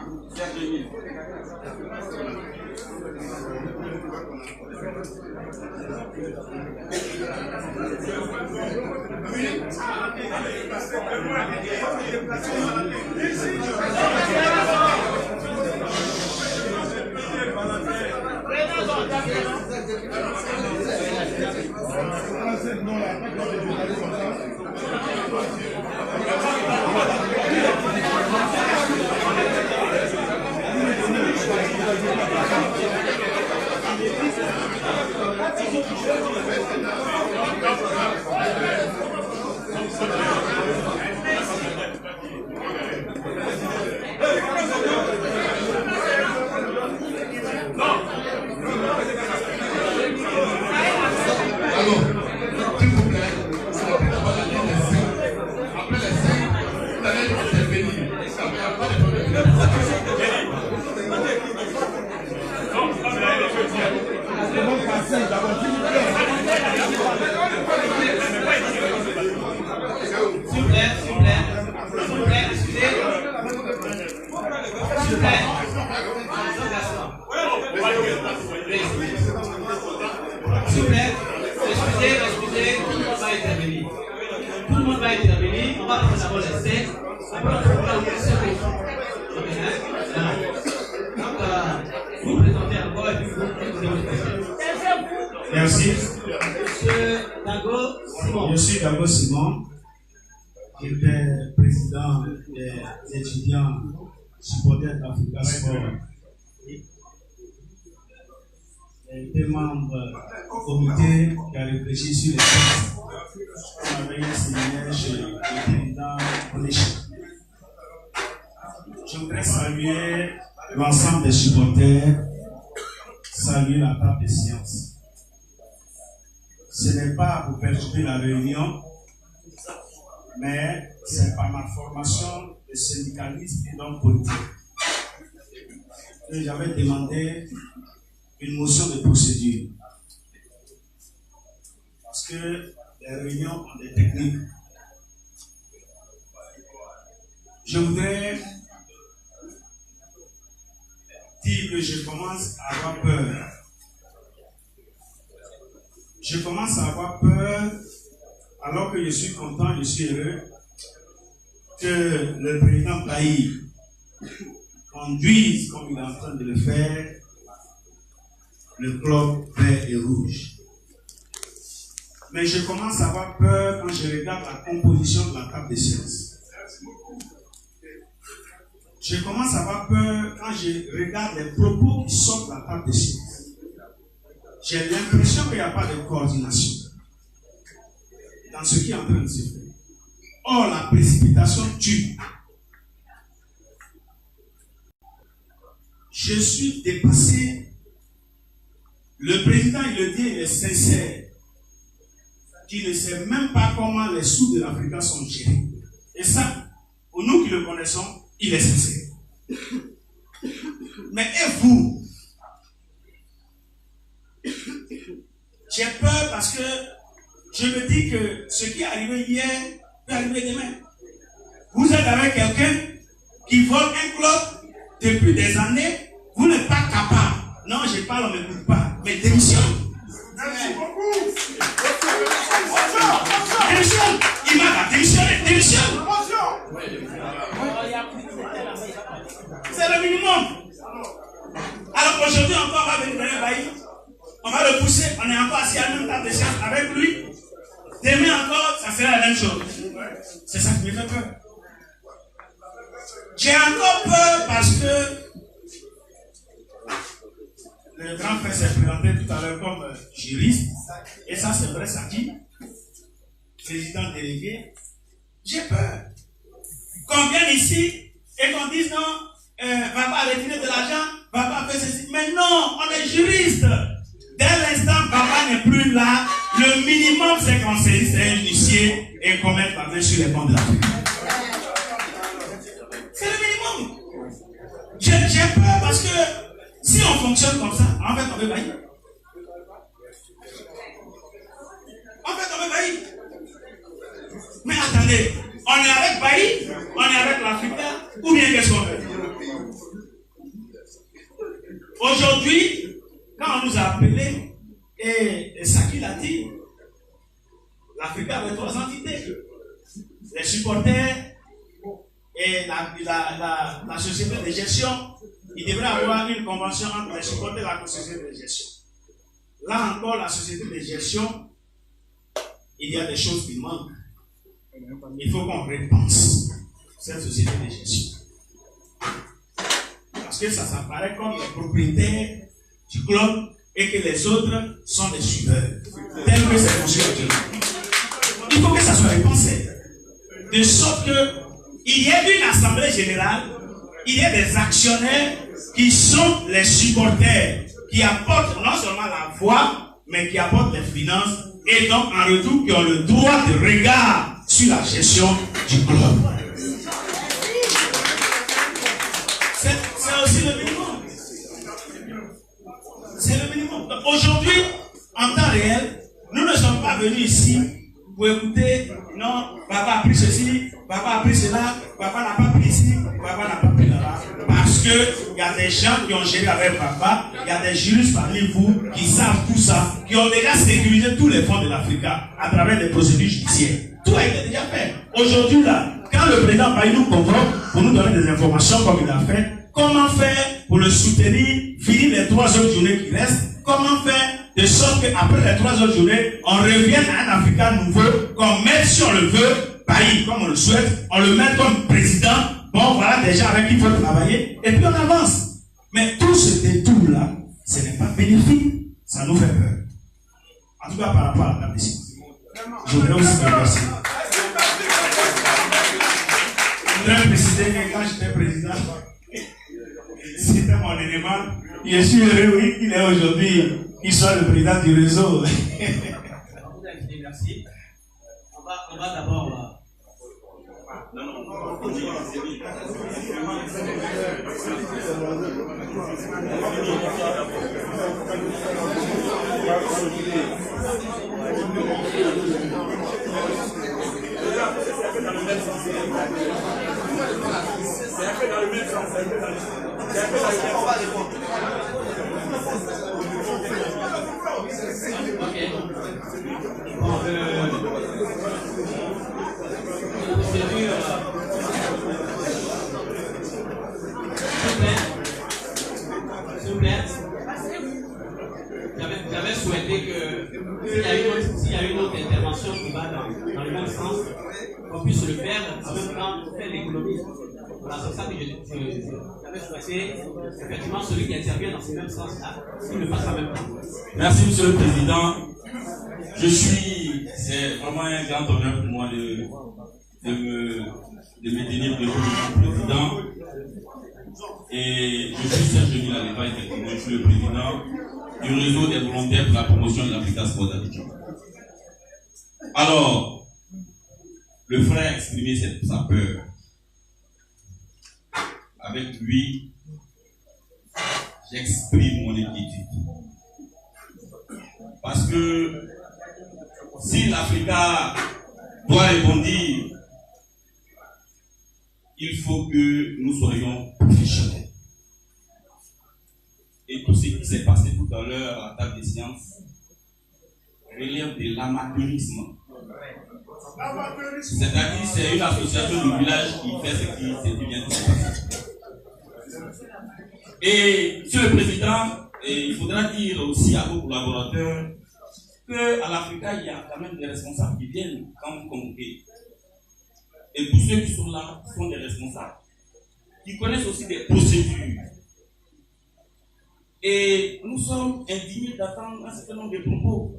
Merci. Je suis Dago Simon. J'étais président des étudiants supporters d'Africa Sport. J'ai été membre du comité qui a réfléchi sur les textes. On avait un séminaire chez le président Onéchi. Je voudrais saluer l'ensemble des supporters, saluer la table de sciences. Ce n'est pas pour perturber la réunion, mais c'est par ma formation de syndicaliste et d'homme politique. Et j'avais demandé une motion de procédure. Parce que les réunions ont des techniques. Je voudrais dire que je commence à avoir peur. Je commence à avoir peur, alors que je suis content, je suis heureux, que le président Taï conduise, comme il est en train de le faire, le club vert et rouge. Mais je commence à avoir peur quand je regarde la composition de la table de sciences. Je commence à avoir peur quand je regarde les propos qui sortent de la table de sciences. J'ai l'impression qu'il n'y a pas de coordination dans ce qui est en train de se faire. Or, la précipitation tue. Je suis dépassé. Le président, il le dit, il est sincère. Qu'il ne sait même pas comment les sous de l'Afrique sont gérés. Et ça, pour nous qui le connaissons, il est sincère. Mais et vous? J'ai peur parce que je me dis que ce qui est arrivé hier peut arriver demain. Vous êtes avec quelqu'un qui vole un club depuis des années, vous n'êtes pas capable. Non, je parle, on ne m'écoute pas. Mais démissionne. Merci beaucoup. Démissionne. Il m'a démissionné. Démissionne. C'est le minimum. Alors aujourd'hui encore, on va venir donner un bail. On va le pousser, on est encore assis à la même table de sciences avec lui. Demain encore, ça sera la même chose. C'est ça qui me fait peur. J'ai encore peur parce que le grand frère s'est présenté tout à l'heure comme juriste, et ça c'est vrai, ça dit, président délégué. J'ai peur qu'on vienne ici et qu'on dise non, va pas retirer de l'argent, va pas faire ceci. Mais non, on est juriste. Dès l'instant papa n'est plus là, le minimum c'est qu'on saisisse un huissier et qu'on mette la main sur les comptes de l'Afrique. C'est le minimum. J'ai peur parce que si on fonctionne comme ça, en fait on va faillir. En fait on va faillir. Mais attendez, on est avec Bailly, on est avec l'Africain, ou bien qu'est-ce qu'on fait? Aujourd'hui, quand on nous a appelés, et Saki l'a dit, l'Africain avait 3 entités. Les supporters et la société de gestion, il devrait avoir une convention entre les supporters et la société de gestion. Là encore, la société de gestion, il y a des choses qui manquent. Il faut qu'on repense cette société de gestion. Parce que ça s'apparaît comme les propriétaires du club et que les autres sont des suiveurs. Tel que c'est conçu actuellement. Il faut que ça soit repensé. De sorte qu'il y ait une assemblée générale, il y ait des actionnaires qui sont les supporters, qui apportent non seulement la voix, mais qui apportent les finances, et donc en retour qui ont le droit de regard sur la gestion du club. C'est aussi le minimum. C'est le minimum. Aujourd'hui, en temps réel, nous ne sommes pas venus ici pour écouter, non, papa a pris ceci, papa a pris cela, papa n'a pas pris ici, papa n'a pas pris là-bas. Parce qu'il y a des gens qui ont géré avec papa, il y a des juristes parmi vous qui savent tout ça, qui ont déjà sécurisé tous les fonds de l'Afrique à travers des procédures judiciaires. Tout a été déjà fait. Aujourd'hui, là, quand le président Bailly nous convoque pour nous donner des informations comme il a fait, comment faire pour le soutenir, finir les 3 autres journées qui restent, comment faire de sorte qu'après les 3 autres journées, on revienne à un Africain nouveau, qu'on mette, si on le veut, Bailly, comme on le souhaite, on le mette comme président. Bon, voilà des gens avec qui il faut travailler, et puis on avance. Mais tout ce détour-là, ce n'est pas bénéfique, ça nous fait peur. En tout cas, par rapport à la décision. Je voudrais aussi vous remercier. Je voudrais préciser que quand j'étais président, c'était mon élément. Je suis heureux, oui, qu'il est aujourd'hui, qu'il soit le président du réseau. Merci. On va d'abord. J'avais souhaité que s'il y a une autre intervention qui va dans le même sens, qu'on puisse le faire en même temps faire l'économie. Voilà, c'est ça que j'avais souhaité, effectivement, celui qui intervient dans ce même sens-là, qu'il le fasse en même temps. Merci, Monsieur le Président. C'est vraiment un grand honneur pour moi de me tenir devant le Président. Et je suis Serge Denis Lalepa, effectivement, je suis le président du réseau des volontaires pour la promotion de l'Africa Sport d'Abidjan. Alors, le frère a exprimé sa peur. Avec lui, j'exprime mon inquiétude. Parce que si l'Africa doit répondre, il faut que nous soyons professionnels. Et tout ce qui s'est passé tout à l'heure à la table des sciences relève de l'amateurisme. C'est-à-dire c'est une association de village qui fait ce qui vient de se passer. Et Monsieur le Président, il faudra dire aussi à vos collaborateurs qu'à l'Africa, il y a quand même des responsables qui viennent quand vous convoquez. Et tous ceux qui sont là sont des responsables. qui connaissent aussi des procédures. Et nous sommes indignés d'attendre un certain nombre de propos.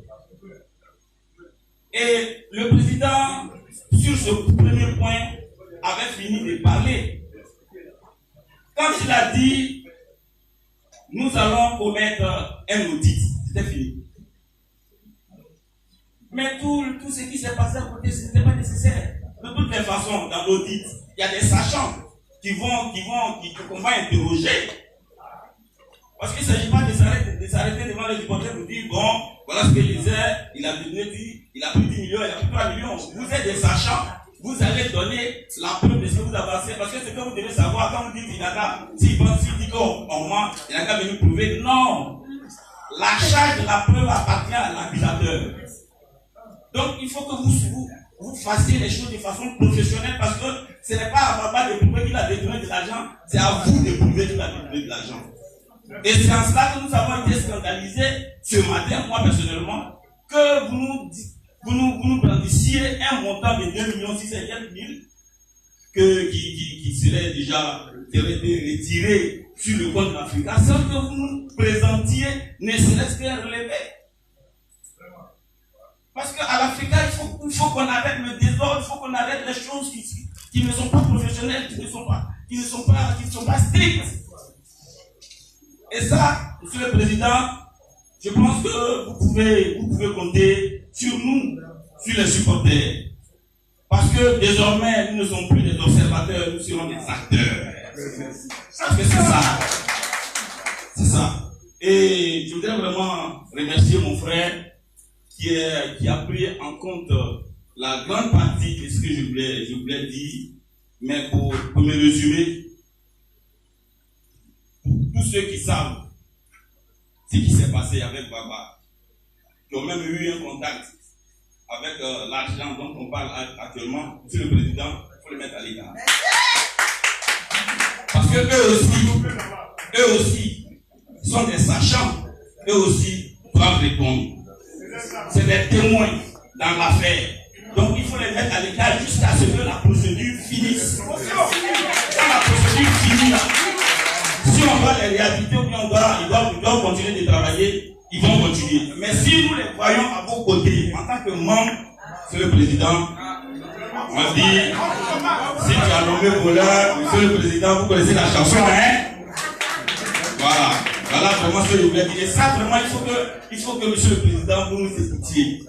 Et le président, sur ce premier point, avait fini de parler. Quand il a dit, nous allons commettre un audit, c'était fini. Mais tout ce qui s'est passé à côté, ce n'était pas nécessaire. De toutes les façons, dans l'audit, il y a des sachants qu'on va interroger. Parce qu'il ne s'agit pas de s'arrêter devant les reporters pour dire, bon, voilà ce qu'il disait, il a pris 10 millions, il a pris 3 millions. Vous êtes des sachants, vous allez donner la preuve de ce que vous avancez. Parce que ce que vous devez savoir, quand vous dites qu'il a qu'à, s'il dit qu'on ment, il n'a qu'à venir prouver. Non! La charge de la preuve appartient à l'accusateur. Donc, il faut que vous fassiez les choses de façon professionnelle parce que ce n'est pas à Baba de prouver qu'il a détourné de l'argent, c'est à vous de prouver qu'il a détourné de l'argent. Et c'est en cela que nous avons été scandalisés ce matin, moi personnellement, que vous nous brandissiez un montant de 2 600 000 qui serait déjà retiré sur le compte de l'Africa sans que vous nous présentiez ne serait-ce qu'un relevé. Parce qu'à l'Africa, il faut qu'on arrête le désordre, il faut qu'on arrête les choses qui ne sont pas professionnelles, qui ne sont pas strictes. Et ça, Monsieur le Président, je pense que vous pouvez compter sur nous, sur les supporters. Parce que désormais, nous ne sommes plus des observateurs, nous serons des acteurs. Parce que c'est ça. C'est ça. Et je voudrais vraiment remercier mon frère qui a pris en compte la grande partie de ce que je voulais dire. Mais pour me résumer, tous ceux qui savent ce qui s'est passé avec Baba, qui ont même eu un contact avec l'argent dont on parle actuellement, Monsieur le Président, il faut le mettre à l'écart. Parce que eux aussi sont des sachants, eux aussi doivent répondre. C'est des témoins dans l'affaire. Donc il faut les mettre à l'écart jusqu'à ce que la procédure finisse. Quand la procédure finit là, si on voit les réalités ou bien ils doivent continuer de travailler, ils vont continuer. Mais si nous les voyons à vos côtés, en tant que membre, Monsieur le Président, on dit, si tu as nommé voleur, Monsieur le Président, vous connaissez la chanson, hein? Voilà vraiment ce que je voulais dire. Et ça, vraiment, il faut que Monsieur le Président, vous nous écoutiez.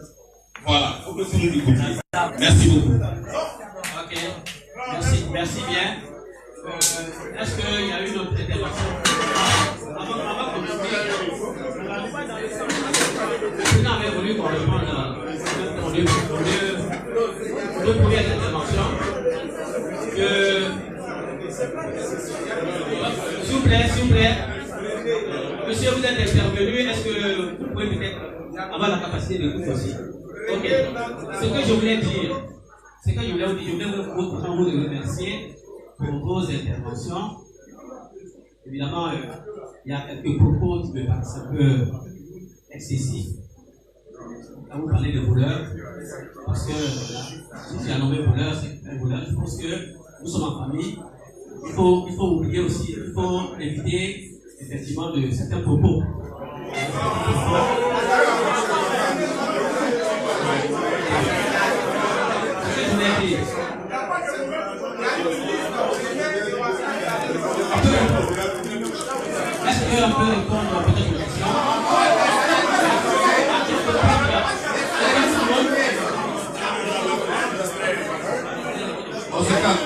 Voilà, il faut que vous nous écoutiez. Merci beaucoup. Ok, merci bien. Est-ce qu'il y a une autre intervention? Avant qu'on le président avait voulu qu'on réponde aux deux premières interventions. S'il vous plaît. Monsieur, vous êtes intervenu. Est-ce que vous pouvez peut-être avoir la capacité d'écoute aussi? Ok. Ce que je voulais dire, je voulais vous remercier pour vos interventions. Évidemment, il y a quelques propos qui me paraissent un peu excessifs. Quand vous parlez de voleurs, parce que si tu as nommé voleur, c'est un voleur. Je pense que nous sommes en famille. Il faut oublier aussi, il faut éviter effectivement de certains propos. Ce que je voulais dire. Est-ce qu'on peut répondre à peut-être aux questions? On se calme.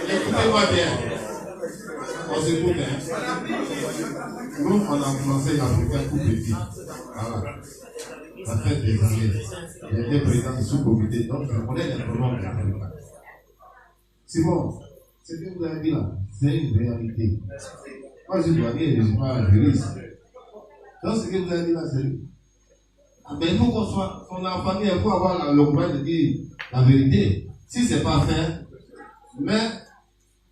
Écoutez-moi bien. On s'écoute bien. Nous, on a commencé l'Africain tout petit. Voilà. Ça fait des années. J'étais président du sous-comité, donc je connais les problèmes de l'Afrique. C'est bon. Ce que vous avez dit là, c'est une réalité. Moi, je dois dire, je ne suis pas un juriste. Donc, ce que vous avez dit là, c'est. Mais il faut qu'on a en famille, il faut avoir le courage de dire la vérité. Si ce n'est pas fait, mais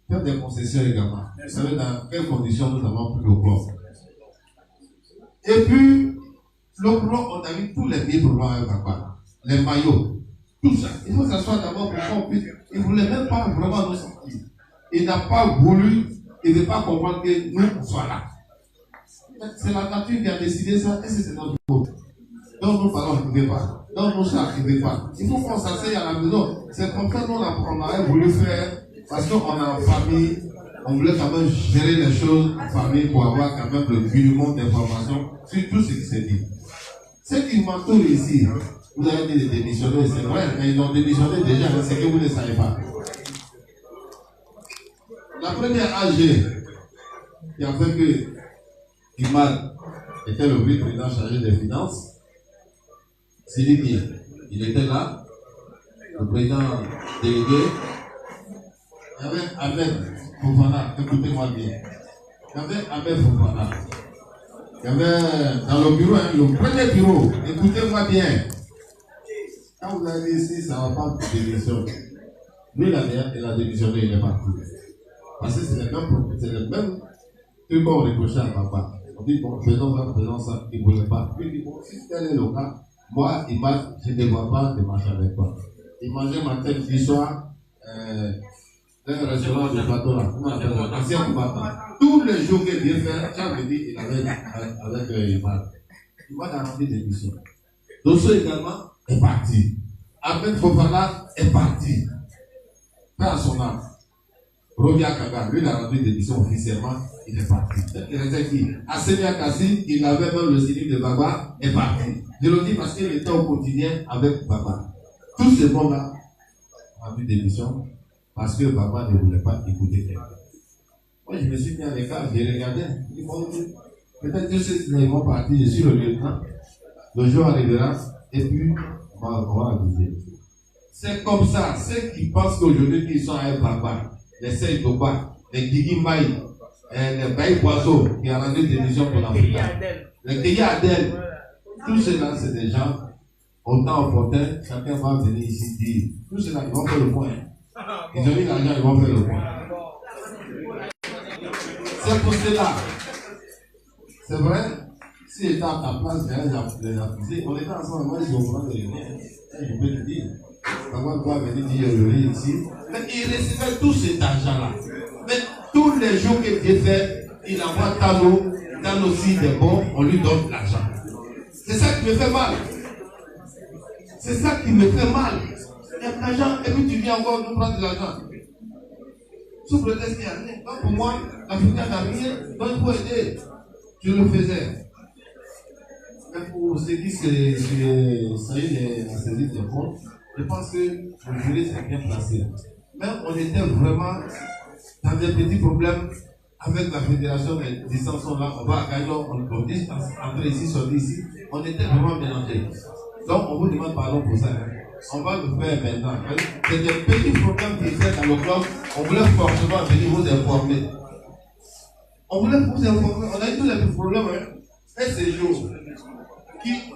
faire des concessions également. Vous savez dans quelles conditions nous avons pris le plan. Et puis, le plan, on a vu tous les billets pour voir avec papa. Les maillots. Tout ça. Il faut s'asseoir d'abord pour qu'on puisse. Il ne voulait même pas vraiment nous sortir. Il n'a pas voulu, il ne veut pas comprendre que nous, on soit là. C'est la nature qui a décidé ça, et c'est notre faute. Donc nos parents n'arrivaient pas. Donc nos chats n'arrivaient pas. Il faut qu'on s'asseye à la maison. C'est comme ça qu'on aurait voulu faire, parce qu'on est en famille, on voulait quand même gérer les choses en famille pour avoir quand même le minimum d'informations sur tout ce qui s'est dit. Ceux qui m'entourent ici, vous avez dit de démissionner, c'est vrai, mais ils ont démissionné déjà, c'est que vous ne savez pas. La première AG qui a fait que Imad était le vice-président chargé des finances, c'est lui, il était là, le président délégué. Il y avait Ahmed Fofana, écoutez-moi bien. Il y avait Ahmed Fofana. Il y avait dans le bureau, le premier bureau, écoutez-moi bien. Quand vous avez dit ici, ça ne va pas démissionner. Lui, il a démissionné, il est parti. Parce que c'est le même truc qu'on reprochait à papa. On dit, bon, faisons ça, il ne voulait pas. Puis il dit, bon, si tel est le cas, moi, je ne vois pas de marcher avec toi. Il mangeait ma tête du soir, dans un restaurant de bateau là, ancien combattant. Tous les jours qu'il vient faire, chaque midi, il avait avec Imad. Imad a rempli des missions. Dosso également est parti. Ahmed Fofana est parti. Pas à son âme. Robia Kaga, lui, il a rendu des missions officiellement, il est parti. Il restait qui? Asenia Kassi, il avait même le cynique de Baba, est parti. Je le dis parce qu'il était au quotidien avec Baba. Tous ces gens-là ont rendu des missions parce que Baba ne voulait pas écouter quelqu'un. Moi, je me suis mis à l'écart, j'ai regardé. Peut-être que ils vont partir, je suis le lieutenant. Le jour arrivera, et puis on va aviser. C'est comme ça, ceux qui pensent qu'aujourd'hui qu'ils sont avec Baba, les Seyd Toba, les Guigui Maï, les Baï Poisson qui ont rendu des missions pour l'Afrique. Les Kéya Adel, tous ceux-là, c'est des gens au temps opportun, chacun va venir ici dire. Tous ceux-là, ils vont faire le point. Ils ont mis l'argent, ils vont faire le point. C'est pour cela. C'est vrai, si j'étais à ta place, les accusés, on était ensemble, moi je comprends de rien. Je peux te dire. Maman doit venir dire le riz ici. Mais il recevait tout cet argent-là. Mais tous les jours qu'il vient faire, il envoie Tano aussi des bons, on lui donne l'argent. C'est ça qui me fait mal. C'est ça qui me fait mal. Il y a de l'argent et puis tu viens encore nous prendre de l'argent. Sous prétexte qu'il y a rien. Donc pour moi, l'Africain n'a rien, donc il faut aider. Je le faisais. Mais pour ce qui s'agit de la saisie des fonds, je pense que le jury s'est bien placé. Mais on était vraiment dans des petits problèmes avec la fédération des distances là. On va à Gaillon, on dit entrer ici, sortir ici. On était vraiment mélangés. Donc on vous demande pardon pour ça. On va le faire maintenant. C'est des petits problèmes qui étaient dans le club. On voulait forcément venir vous informer. On voulait vous informer. On a eu tous les problèmes. Et ces jours,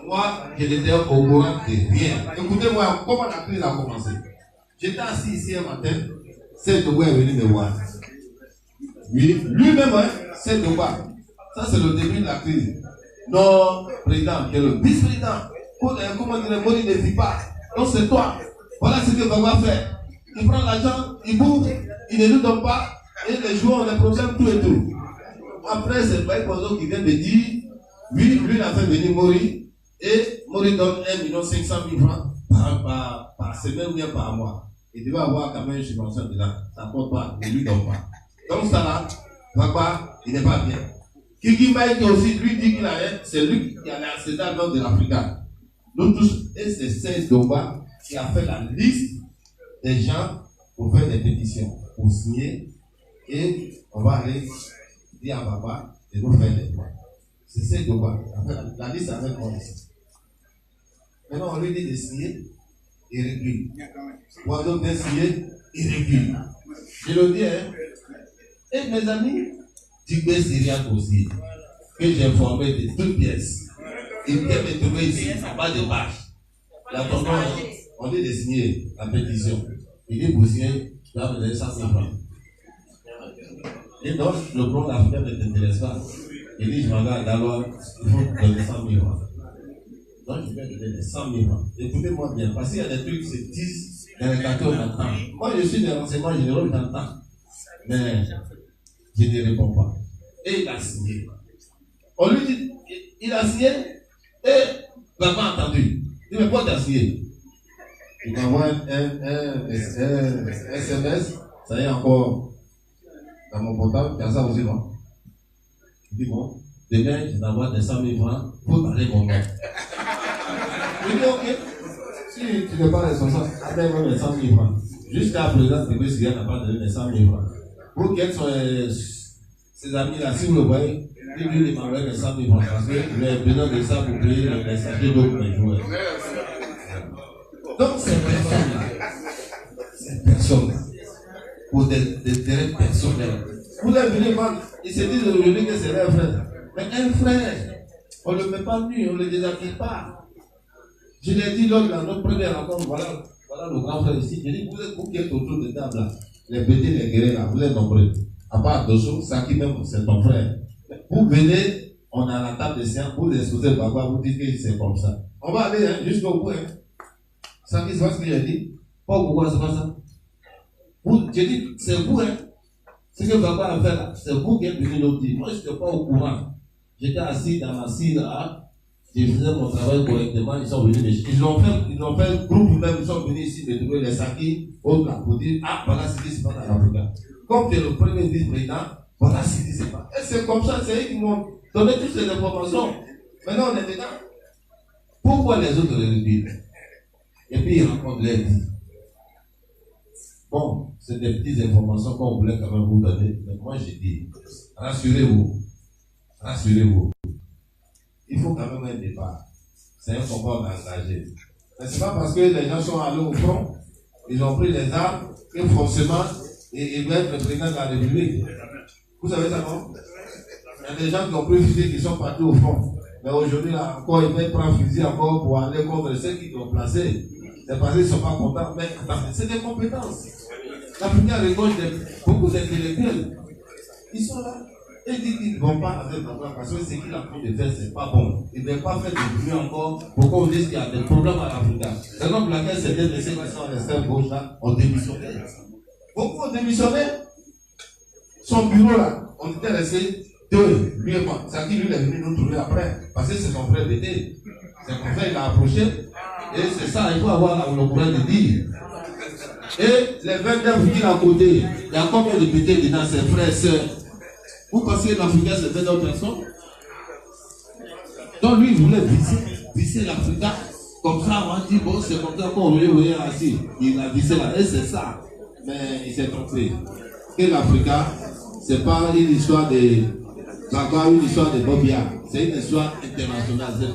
moi, je n'étais au courant de rien. Écoutez-moi, comment la crise a commencé. J'étais assis ici un matin, c'est de quoi est venu me voir. Lui-même, c'est de quoi. Ça, c'est le début de la crise. Non, président, qui est le vice-président. Comment dire, Mori ne vit pas. Non, c'est toi. Voilà ce que Baba fait. Il prend l'argent, il bouffe, il ne nous donne pas, et les joueurs ont des problèmes, tout et tout. Après, c'est le Baïk Bozo qui vient de dire, lui, il a fait venir Mori, et Mori donne 1 500 000 francs par semaine ou bien par mois. Il devait avoir quand même une subvention de là. Ça ne compte pas, il ne lui donne pas. Donc ça là, Baba, il n'est pas bien. Kiki Mike aussi, lui dit qu'il a rien, c'est lui qui a l'accès à l'ordre de l'Africa. Nous tous, et c'est Seyd Toba qui a fait la liste des gens pour faire des pétitions, pour signer, et on va aller dire à Baba de nous faire des droits. C'est Seyd Toba qui a fait la liste avec moi ici. Maintenant, on lui dit de signer, il recule. Oiseau bien signé, il recule. Je le dis, hein. Et mes amis, Tigbe Syriac aussi, que j'ai formé de toutes pièces. Il vient me trouver ici, en bas de bâche. La tendance, on dit de signer la pétition. Il dit pour signer, tu vas me donner 100 000 francs. Et donc, le plan d'Afrique ne t'intéresse pas. Il dit, je m'en vais à Dallois, il faut donner 100 000 francs. Donc, je vais donner les 100 000 francs. Écoutez-moi bien, parce qu'il y a des trucs qui se disent dans les quartiers, on entend. Moi, je suis des renseignements généraux, j'entends. Mais je ne réponds pas. Et il a signé. On lui dit, il a signé, et papa a entendu. Il dit, mais pourquoi tu as signé? Il m'envoie un SMS, ça y est encore dans mon portable, il y a ça aussi, non? Il dit, bon, demain, je t'envoie des 100 000 francs pour parler mon nom. Il dit, ok, si tu n'es pas responsable, appelle-moi les 100 000 francs. Jusqu'à présent, le président n'a pas donné les 100 000 francs. Pour quels sont ses amis-là, si vous le voyez, il lui demanderait les 100 000 francs parce qu'il a besoin de ça pour payer les sachets d'eau pour les joueurs. Donc, ces personnes-là, pour des intérêts personnels, vous les venez vendre, ils se disent aujourd'hui que c'est leur frère. Mais un frère, on ne le met pas nu, on ne le déshabille pas. Je l'ai dit lors de notre première rencontre, voilà le grand frère ici. Je dis, vous qui êtes autour de table là, les petits, les guerriers là, vous êtes nombreux. À part Dosso, ça qui même, c'est ton frère. Vous venez, on a la table de science, vous exposez le papa, vous dites que c'est comme ça. On va aller jusqu'au bout. Ça qui se passe ce que j'ai dit. Pas pourquoi c'est pas ça. J'ai dit, c'est vous, ce que papa a fait là, c'est vous qui êtes venu nous dire. Moi, je n'étais pas au courant. J'étais assis dans ma scie là. Je faisais mon travail correctement, ils sont venus. Ils ont fait un groupe même, ils sont venus ici de trouver les sakis, autres là, pour dire, ah, voilà ce qui se passe en Afrique. Comme tu es le premier vice-président, voilà ce qui se passe. Et c'est comme ça, c'est eux qui m'ont donné toutes ces informations. Maintenant, on est dedans. Pourquoi les autres le disent? Et puis, ils rencontrent les vies. Bon, c'est des petites informations qu'on voulait quand même vous donner. Mais moi, j'ai dit, rassurez-vous. Rassurez-vous. Il faut quand même un départ. C'est un combat engagé. Mais c'est pas parce que les gens sont allés au front, ils ont pris les armes, que forcément, ils veulent être le président de la République. Vous savez ça, non? Il y a des gens qui ont pris fusil qui sont partis au front. Mais aujourd'hui, là, encore, ils veulent prendre fusil encore pour aller contre ceux qui l'ont placé. C'est parce qu'ils ne sont pas contents. Mais c'est des compétences. La première récolte beaucoup d'intellectuels. Ils sont là. Et ils disent qu'ils ne vont pas avec l'emploi parce que ce qu'ils ont envie de faire, c'est pas bon. Ils ne veulent pas faire de bruit encore pour qu'on dise qu'il y a des problèmes à l'Afrique. C'est comme laquelle certains de ceux qui sont à l'extrême gauche là ont démissionné. Beaucoup ont démissionné. Son bureau là, on était restés deux, lui et moi. C'est qui lui est venu nous trouver après. Parce que c'est son frère d'été. C'est comme ça il l'a approché. Et c'est ça, il faut avoir le courage de dire. Et les 29 villes à côté, il y a combien de députés dedans, ses frères et sœurs? Vous pensez que l'Africain c'est 29 personnes? Donc lui il voulait visser l'Africain. Comme ça on a dit bon c'est comme ça qu'on voyait assis. Il a vissé là et c'est ça. Mais il s'est trompé. Que l'Africain c'est pas une histoire de une histoire de Bobia. C'est une histoire internationale.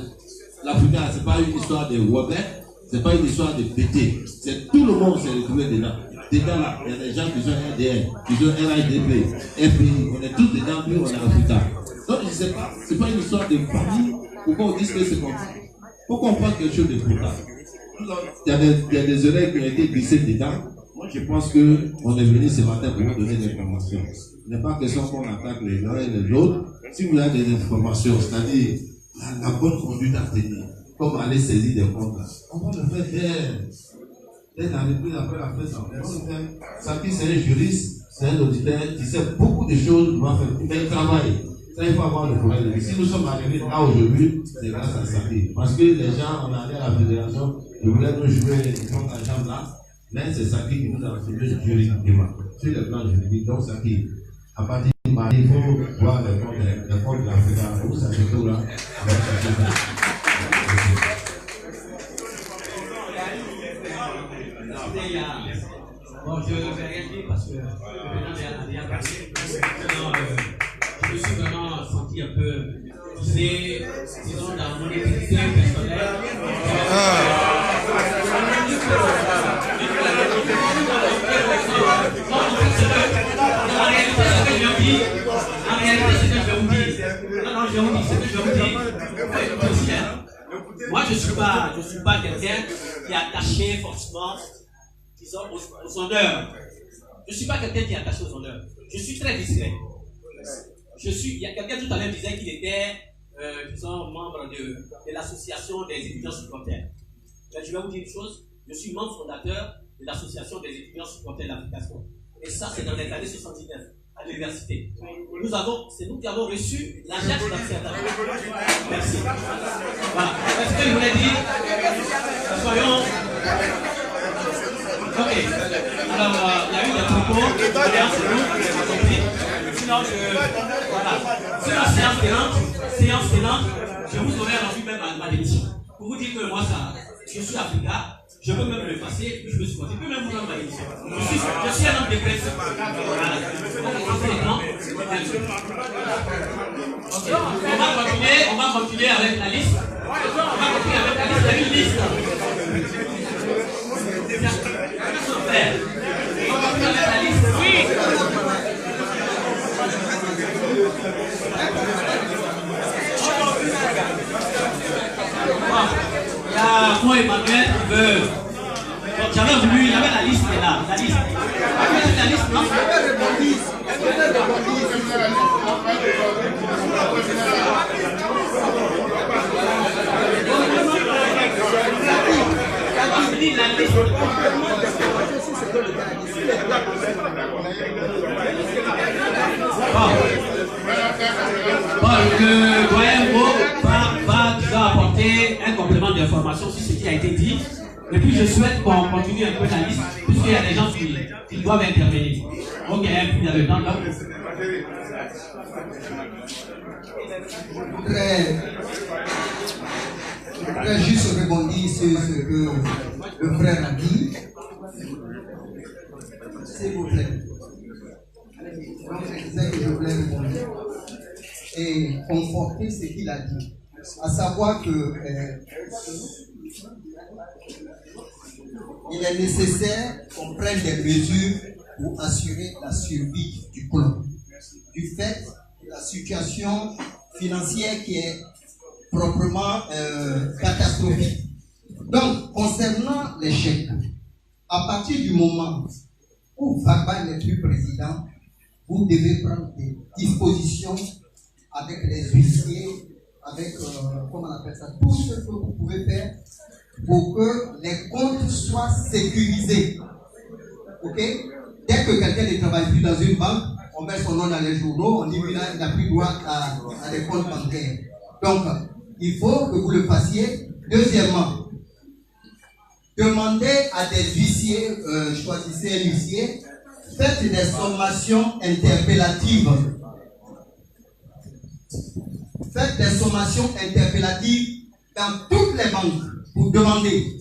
L'Africain c'est pas une histoire de Wobet. C'est pas une histoire de pété. C'est tout le monde s'est retrouvé dedans. Dedans là, il y a des gens qui ont RDN, qui ont RIDP, FPI, on est tous dedans, puis on est africains. Donc je ne sais pas, c'est pas une histoire de famille, pourquoi on dit que c'est comme ça. Pourquoi on parle quelque chose de brutal? Il y a des oreilles qui ont été glissées dedans. Moi je pense qu'on est venu ce matin pour vous donner des informations. Il n'est pas question qu'on attaque les uns et les autres. Si vous avez des informations, c'est-à-dire la bonne conduite à tenir, comme aller saisir des comptes là, on va le faire dès la reprise après la fête. Ça qui c'est un juriste, c'est un auditeur qui sait beaucoup de choses, mais il travaille. Ça, il faut avoir le problème. Si nous sommes arrivés là aujourd'hui, c'est grâce à Saki. Parce que les gens, on est allé à la fédération, ils voulaient nous jouer les comptes à jambe là, mais c'est Saki qui nous a fait juridiquement. Sur le plan juridique, donc Saki, à partir du mari, il faut voir les comptes de l'Afrique. Vous savez tout là, avec Saki. Bon, je ne vais rien dire parce que le président a bien parlé. Je me suis vraiment senti un peu, disons, dans mon équité personnelle. En réalité, ce que je vais vous dire, moi, je ne suis pas quelqu'un qui est attaché forcément, disons, aux honneurs. Je ne suis pas quelqu'un qui est attaché aux honneurs. Je suis très discret. Il y a quelqu'un tout à l'heure disait qu'il était qui sont membres de l'association des étudiants supporters. Je vais vous dire une chose, je suis membre fondateur de l'association des étudiants supporters de l'application. Et ça, c'est dans les années 79, à l'université. C'est nous qui avons reçu la charte d'Amsterdam. Merci. Voilà. Est-ce que je voulais dire, soyons... Ok. Alors, il y a eu des propos, c'est nous, on a compris. Sinon, séance tenante, je vous aurais rendu même ma démission. Pour vous dire que moi, je suis africain. Je peux même le passer, je me suis porté. Je peux même vous rendre ma démission. Je suis un homme de presse. Voilà. On va continuer avec la liste. Il y a une liste. Qu'est-ce qu'on fait? On va continuer avec la liste. Oui. Il y a moi Emmanuel qui veut. J'avais voulu, il y avait la liste là. La liste. La liste, non? Le doyen Mo va apporter un complément d'information sur ce qui a été dit. Et puis je souhaite qu'on continue un peu la liste, puisqu'il y a des gens qui doivent intervenir. Ok, puis il y a le temps là. Je voudrais juste rebondir sur ce que le frère a dit. S'il vous plaît. Donc je disais que je voulais rebondir et conforter ce qu'il a dit. À savoir que il est nécessaire qu'on prenne des mesures pour assurer la survie du club. Du fait de la situation financière qui est proprement catastrophique. Donc, concernant les chèques, à partir du moment où Gbagba n'est plus président, vous devez prendre des dispositions avec les huissiers, avec, comment on appelle ça, tout ce que vous pouvez faire pour que les comptes soient sécurisés. Ok? Dès que quelqu'un ne travaille plus dans une banque, on met son nom dans les journaux, on dit qu'il n'a plus droit à des comptes bancaires. Donc, il faut que vous le fassiez. Deuxièmement, demandez à des huissiers, choisissez un huissier, faites des sommations interpellatives. Faites des sommations interpellatives dans toutes les banques pour demander.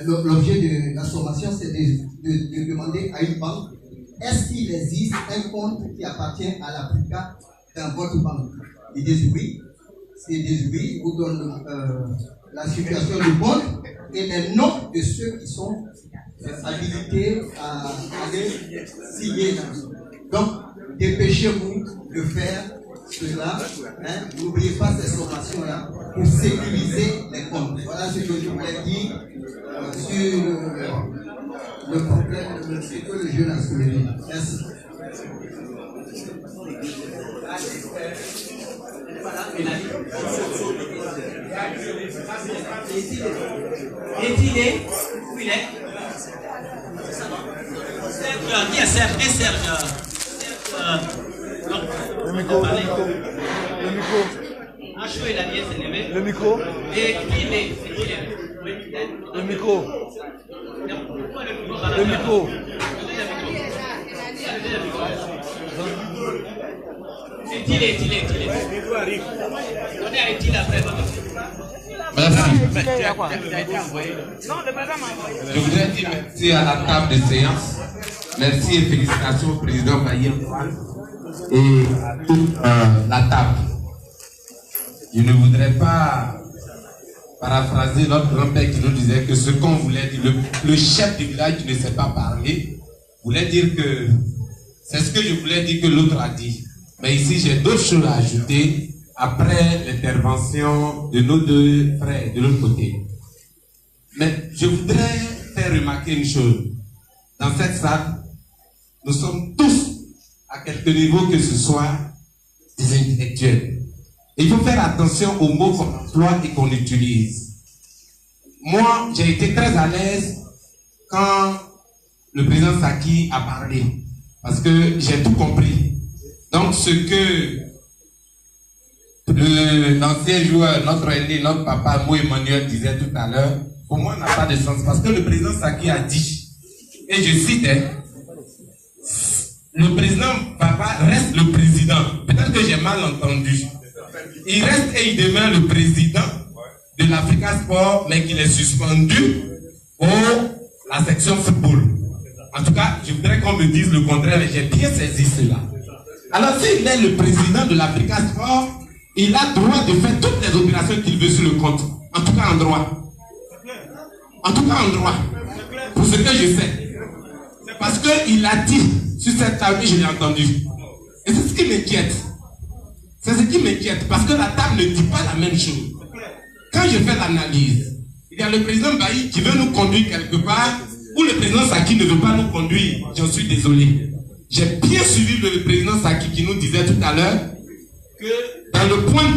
L'objet de la sommation, c'est de demander à une banque, est-ce qu'il existe un compte qui appartient à l'Africa dans votre banque? Ils disent oui. S'ils disent oui, ils vous donnent la situation du compte et les noms de ceux qui sont habilités à aller signer. Donc, dépêchez-vous de faire cela. Hein? N'oubliez pas ces sommations-là pour sécuriser les comptes. Voilà ce que je voulais dire sur le problème que le jeune a soulevé. Merci. Est-il où il est? Serge, qui est Serge? Et Serge? Le micro. Le micro. Acho et la nièce s'est levée. Le micro. Et qui est? Le micro. Le micro. Est-il. On est arrêté après. Merci. Je voudrais dire merci à la table de séance. Merci et félicitations au président Bayem et toute la table. Je ne voudrais pas paraphraser notre grand-père qui nous disait que ce qu'on voulait dire, le chef du village qui ne sait pas parler, voulait dire que c'est ce que je voulais dire que l'autre a dit. Mais ici, j'ai d'autres choses à ajouter après l'intervention de nos deux frères de l'autre côté. Mais je voudrais faire remarquer une chose. Dans cette salle, nous sommes tous, à quelque niveau que ce soit, des intellectuels. Il faut faire attention aux mots qu'on emploie et qu'on utilise. Moi, j'ai été très à l'aise quand le président Saki a parlé, parce que j'ai tout compris. Donc, ce que l'ancien joueur, notre aîné, notre papa, Mo Emmanuel disait tout à l'heure, pour moi, n'a pas de sens, parce que le président Saki a dit, et je cite, le président papa reste le président. Peut-être que j'ai mal entendu. Il reste et il demeure le président de l'Africa Sport, mais qu'il est suspendu pour la section football. En tout cas, je voudrais qu'on me dise le contraire, mais j'ai bien saisi cela. Alors, s'il est le président de l'Africa Sport, il a droit de faire toutes les opérations qu'il veut sur le compte. En tout cas, en droit. En tout cas, en droit. Pour ce que je sais. Parce qu'il a dit sur cette table, je l'ai entendu. Et c'est ce qui m'inquiète. C'est ce qui m'inquiète. Parce que la table ne dit pas la même chose. Quand je fais l'analyse, il y a le président Bailly qui veut nous conduire quelque part, ou le président Saki ne veut pas nous conduire. J'en suis désolé. J'ai bien suivi le président Saki qui nous disait tout à l'heure que dans le point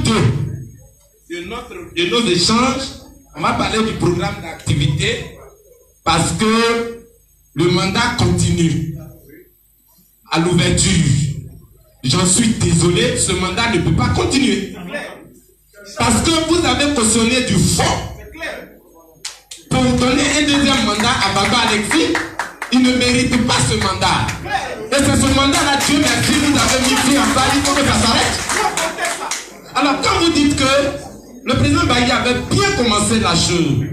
2 de nos échanges, on va parler du programme d'activité parce que le mandat continue à l'ouverture. J'en suis désolé, ce mandat ne peut pas continuer. Parce que vous avez cautionné du fonds pour donner un deuxième mandat à Baba Alexis. Il ne mérite pas ce mandat. Et c'est ce mandat-là, Dieu merci, vous avez mis pied en salle, il faut que ça s'arrête. Alors quand vous dites que le président Bailly avait bien commencé la chose,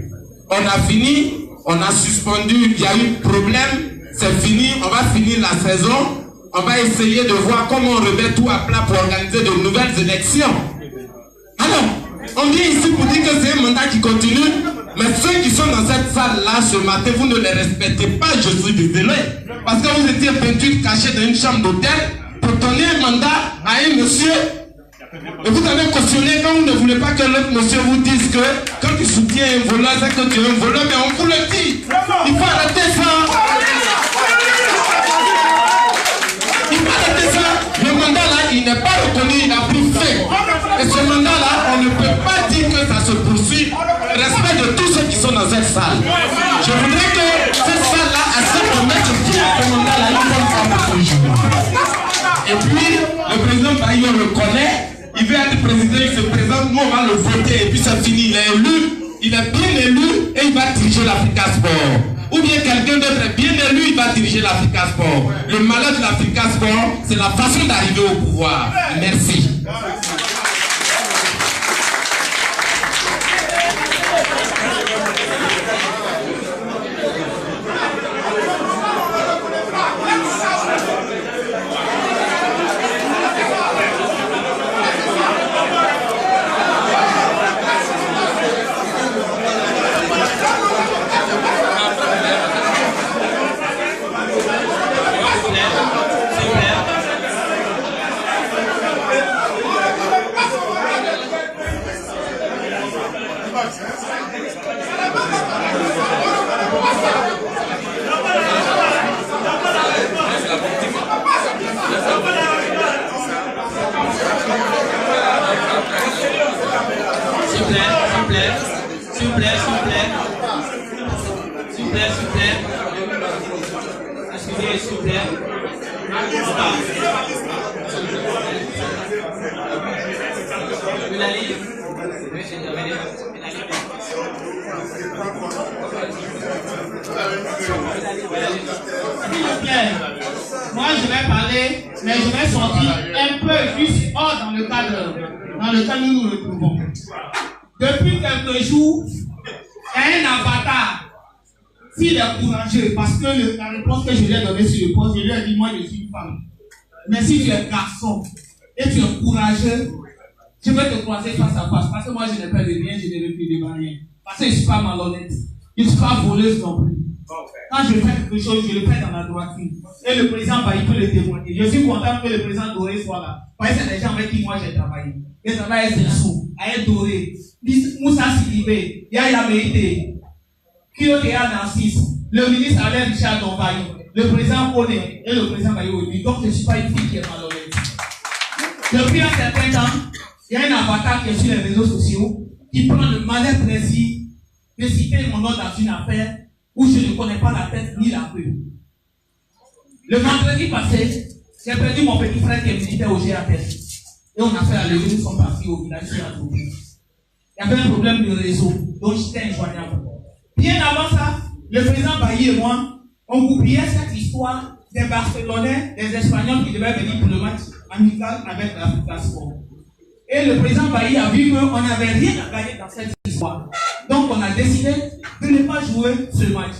on a fini, on a suspendu, il y a eu problème, c'est fini, on va finir la saison, on va essayer de voir comment on remet tout à plat pour organiser de nouvelles élections. Alors, on vient ici pour dire que c'est un mandat qui continue, mais ceux qui sont dans cette salle-là ce matin, vous ne les respectez pas, je suis désolé. Parce que vous étiez 28 cachés dans une chambre d'hôtel pour donner un mandat à un monsieur. Et vous avez cautionné quand vous ne voulez pas que l'autre monsieur vous dise que quand tu soutiens un voleur, c'est que tu es un voleur, mais on vous le dit. Il faut arrêter ça. Il faut arrêter ça. Le mandat-là, il n'est pas reconnu, il a pris fait. Et ce mandat-là, on ne peut pas dire que ça se poursuit. Respect de tous ceux qui sont dans cette salle. Je voudrais que cette salle-là accepte de mettre ce mandat-là une bonne fois pour toujours. Et puis, le président Bailly, on le connaît. Il veut être président, il se présente, nous on va le voter et puis c'est fini. Il est élu, il est bien élu et il va diriger l'Africa Sport. Ou bien quelqu'un d'autre est bien élu, il va diriger l'Africa Sport. Le malheur de l'Africa Sport, c'est la façon d'arriver au pouvoir. Merci. Moi je vais parler, mais je vais sortir un peu juste hors dans le cadre dans lequel nous nous retrouvons. Depuis quelques jours, il y a un avatar. S'il est courageux, parce que la réponse que je lui ai donnée sur le poste, je lui ai dit, moi je suis une femme. Mais si tu es garçon et tu es courageux, je vais te croiser face à face. Parce que moi je n'ai peur de rien, je ne recule devant rien. Parce que je ne suis pas malhonnête. Je ne suis pas voleuse non plus. Quand je fais quelque chose, je le fais dans la droiture. Et le président Bailly peut le témoigner. Je suis content que le président Doré soit là. Parce que c'est des gens avec qui moi j'ai travaillé. J'ai travaillé avec Sessou, avec Doré, Moussa Sidibé, Yaya Meïté, Kyotea Narcisse, le ministre Alain Richard Dombaye, le président Kone et le président Bailly. Donc je ne suis pas une fille qui est malhonnête. Depuis un certain temps, Il y a un avatar qui est sur les réseaux sociaux qui prend le malin plaisir de citer mon nom dans une affaire où je ne connais pas la tête ni la queue. Le vendredi passé, j'ai perdu mon petit frère qui est militaire au GATF. Et on a fait la levée, nous sommes partis au village sur la Toubou. Il y avait un problème de réseau, donc j'étais injoignable. Bien avant ça, le président Bailly et moi, on goupillait cette histoire des Barcelonais, des Espagnols qui devaient venir pour le match amical avec l'Africa Sport. Et le président Bailly a vu qu'on n'avait rien à gagner dans cette histoire. Donc on a décidé de ne pas jouer ce match.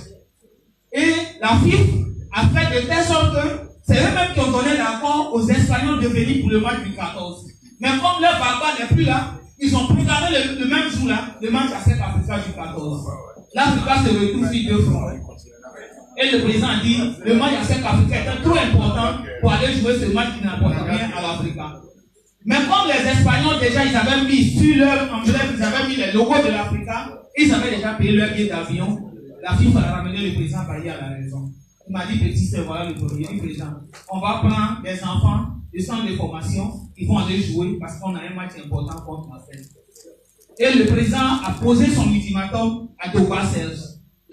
Et la FIFA a fait de telle sorte que c'est eux-mêmes qui ont donné l'accord aux Espagnols de venir pour le match du 14. Mais comme leur papa n'est plus là, ils ont programmé le même jour-là, le match à cette Africa du 14. L'Africa se retrouve sur 2 fronts. Et le président a dit, le match à cette Africa était trop important pour aller jouer ce match qui n'apporte rien à l'Africa. Mais comme les Espagnols déjà, ils avaient mis sur leur emblème, ils avaient mis les logos de l'Africa, ils avaient déjà payé leur billet d'avion, la FIFA a ramené le président Bailly à la raison. Il m'a dit, petit sœur, voilà le premier. Il dit, président, on va prendre des enfants du centre de formation, ils vont aller jouer parce qu'on a un match important contre Marseille. Et le président a posé son ultimatum à Doba Serge.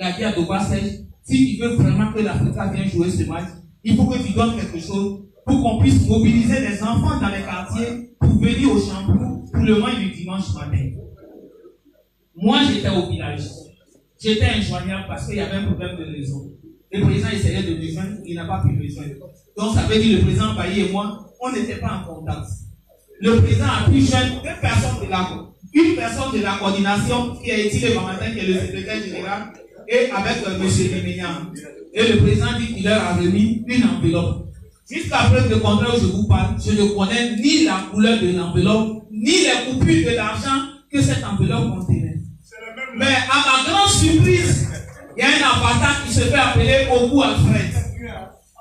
Il a dit à Doba Serge, si tu veux vraiment que l'Africa vienne jouer ce match, il faut que tu donnes quelque chose pour qu'on puisse mobiliser les enfants dans les quartiers pour venir au Champlou pour le match du dimanche matin. Moi, j'étais au village. J'étais injoignable parce qu'il y avait un problème de réseau. Le président essayait de me joindre, il n'a pas pu me joindre. Donc, ça veut dire le président Bailly et moi, on n'était pas en contact. Le président a pu joindre une personne de la coordination qui a été le matin, qui est le secrétaire général, et avec M. Limignan. Et le président dit qu'il leur a remis une enveloppe. Jusqu'à preuve de contraire où je vous parle, je ne connais ni la couleur de l'enveloppe, ni les coupures de l'argent que cette enveloppe contenait. Mais à ma grande surprise, il y a un avatar qui se fait appeler Ogu Alfred,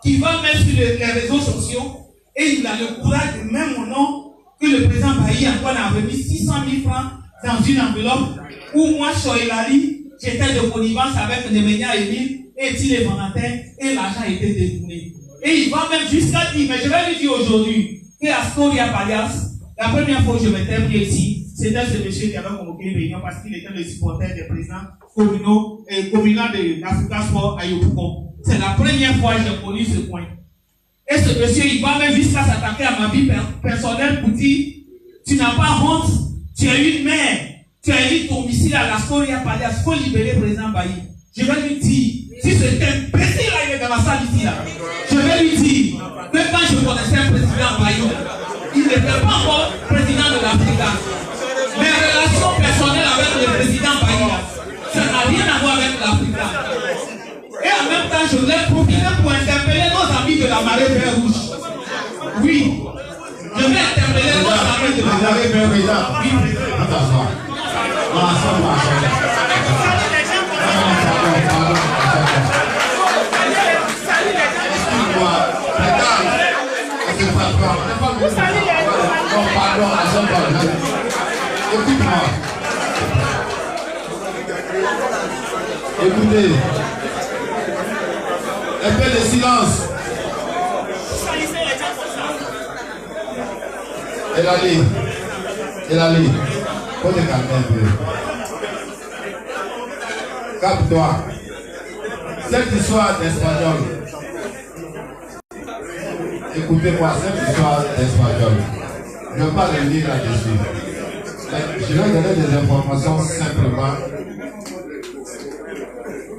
qui va mettre sur les réseaux sociaux, et il a le courage de mettre mon nom, que le président Bailly encore a remis 600 000 francs dans une enveloppe, où moi, Choelali, j'étais de connivence avec Nemenia Emile, et Tile Valentin, et l'argent était détourné. Et il va même jusqu'à dire, mais je vais lui dire aujourd'hui, qu'à Astoria Palias, la première fois que je m'étais pris ici, c'était ce monsieur qui avait convoqué une réunion parce qu'il était le supporter des présidents communaux de l'Africa Sport à Yopougon. C'est la première fois que j'ai connu ce point. Et ce monsieur, il va même jusqu'à s'attaquer à ma vie personnelle pour dire, tu n'as pas honte, tu es une mère, tu as eu ton domicile à l'Astoria Palias, il faut libérer le président Bailly. Je vais lui dire, si cet imbécile là, il est dans la salle ici là, je vais lui dire que quand je connaissais le président Bailly, il n'était pas encore président de l'Africa. Mes relations personnelles avec le président Bailly, ça n'a rien à voir avec l'Africa. Et en même temps, je voulais profiter pour interpeller nos amis de la marée vert rouge. Oui, je vais interpeller nos amis de la marée vert rouge. Oui, écoute-moi. Écoutez. Un peu de silence. Elali. Faut te calmer un peu. Calme-toi. Cette histoire d'espagnol. Écoutez-moi, cette histoire d'espagnol. Je ne vais pas revenir là-dessus. Je vais donner des informations simplement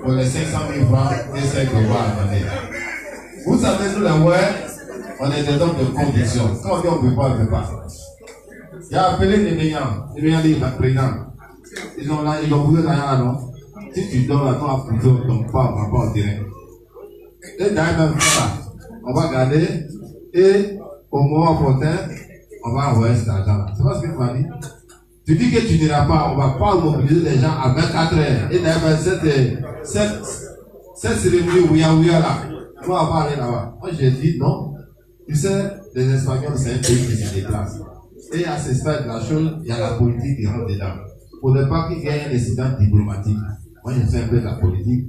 pour les 500 000 francs et celles que vous amener. Vous savez, nous les ouais, on est des hommes de conviction. Quand on dit on ne peut pas, on ne peut pas. Il a appelé Nemenya dit le président. Ils ont voulu rien non. Si tu donnes à ton appuyer, ton pas, on va pas au terrain. Et d'ailleurs, on va garder et au moment opportun, on va envoyer cet argent. C'est pas ce que tu m'as dit. Tu dis que tu n'iras pas, on ne va pas mobiliser les gens à 24 heures. Et d'ailleurs, cette cérémonie ouya là, on va pas aller là-bas. Moi j'ai dit non. Tu sais, les Espagnols, c'est un pays qui se déplace. Et à ce stade de la chose, il y a la politique qui rentre dedans. Pour ne pas qu'il y ait un incident diplomatique, moi j'ai fait un peu de la politique.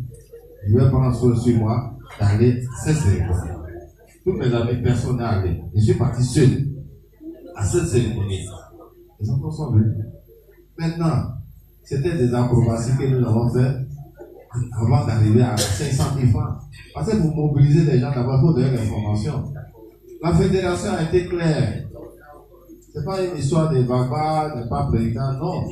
Je vais prendre sur moi d'aller cette cérémonie. Tous mes amis, personne n'est allé. Je suis parti seul à cette cérémonie. Les enfants sont venus. Maintenant, c'était des acrobaties que nous avons fait avant d'arriver à 500 000 francs. Parce que pour mobiliser les gens, d'abord, il faut donner l'information. La fédération a été claire. Ce n'est pas une histoire de barbares, de pas président, non.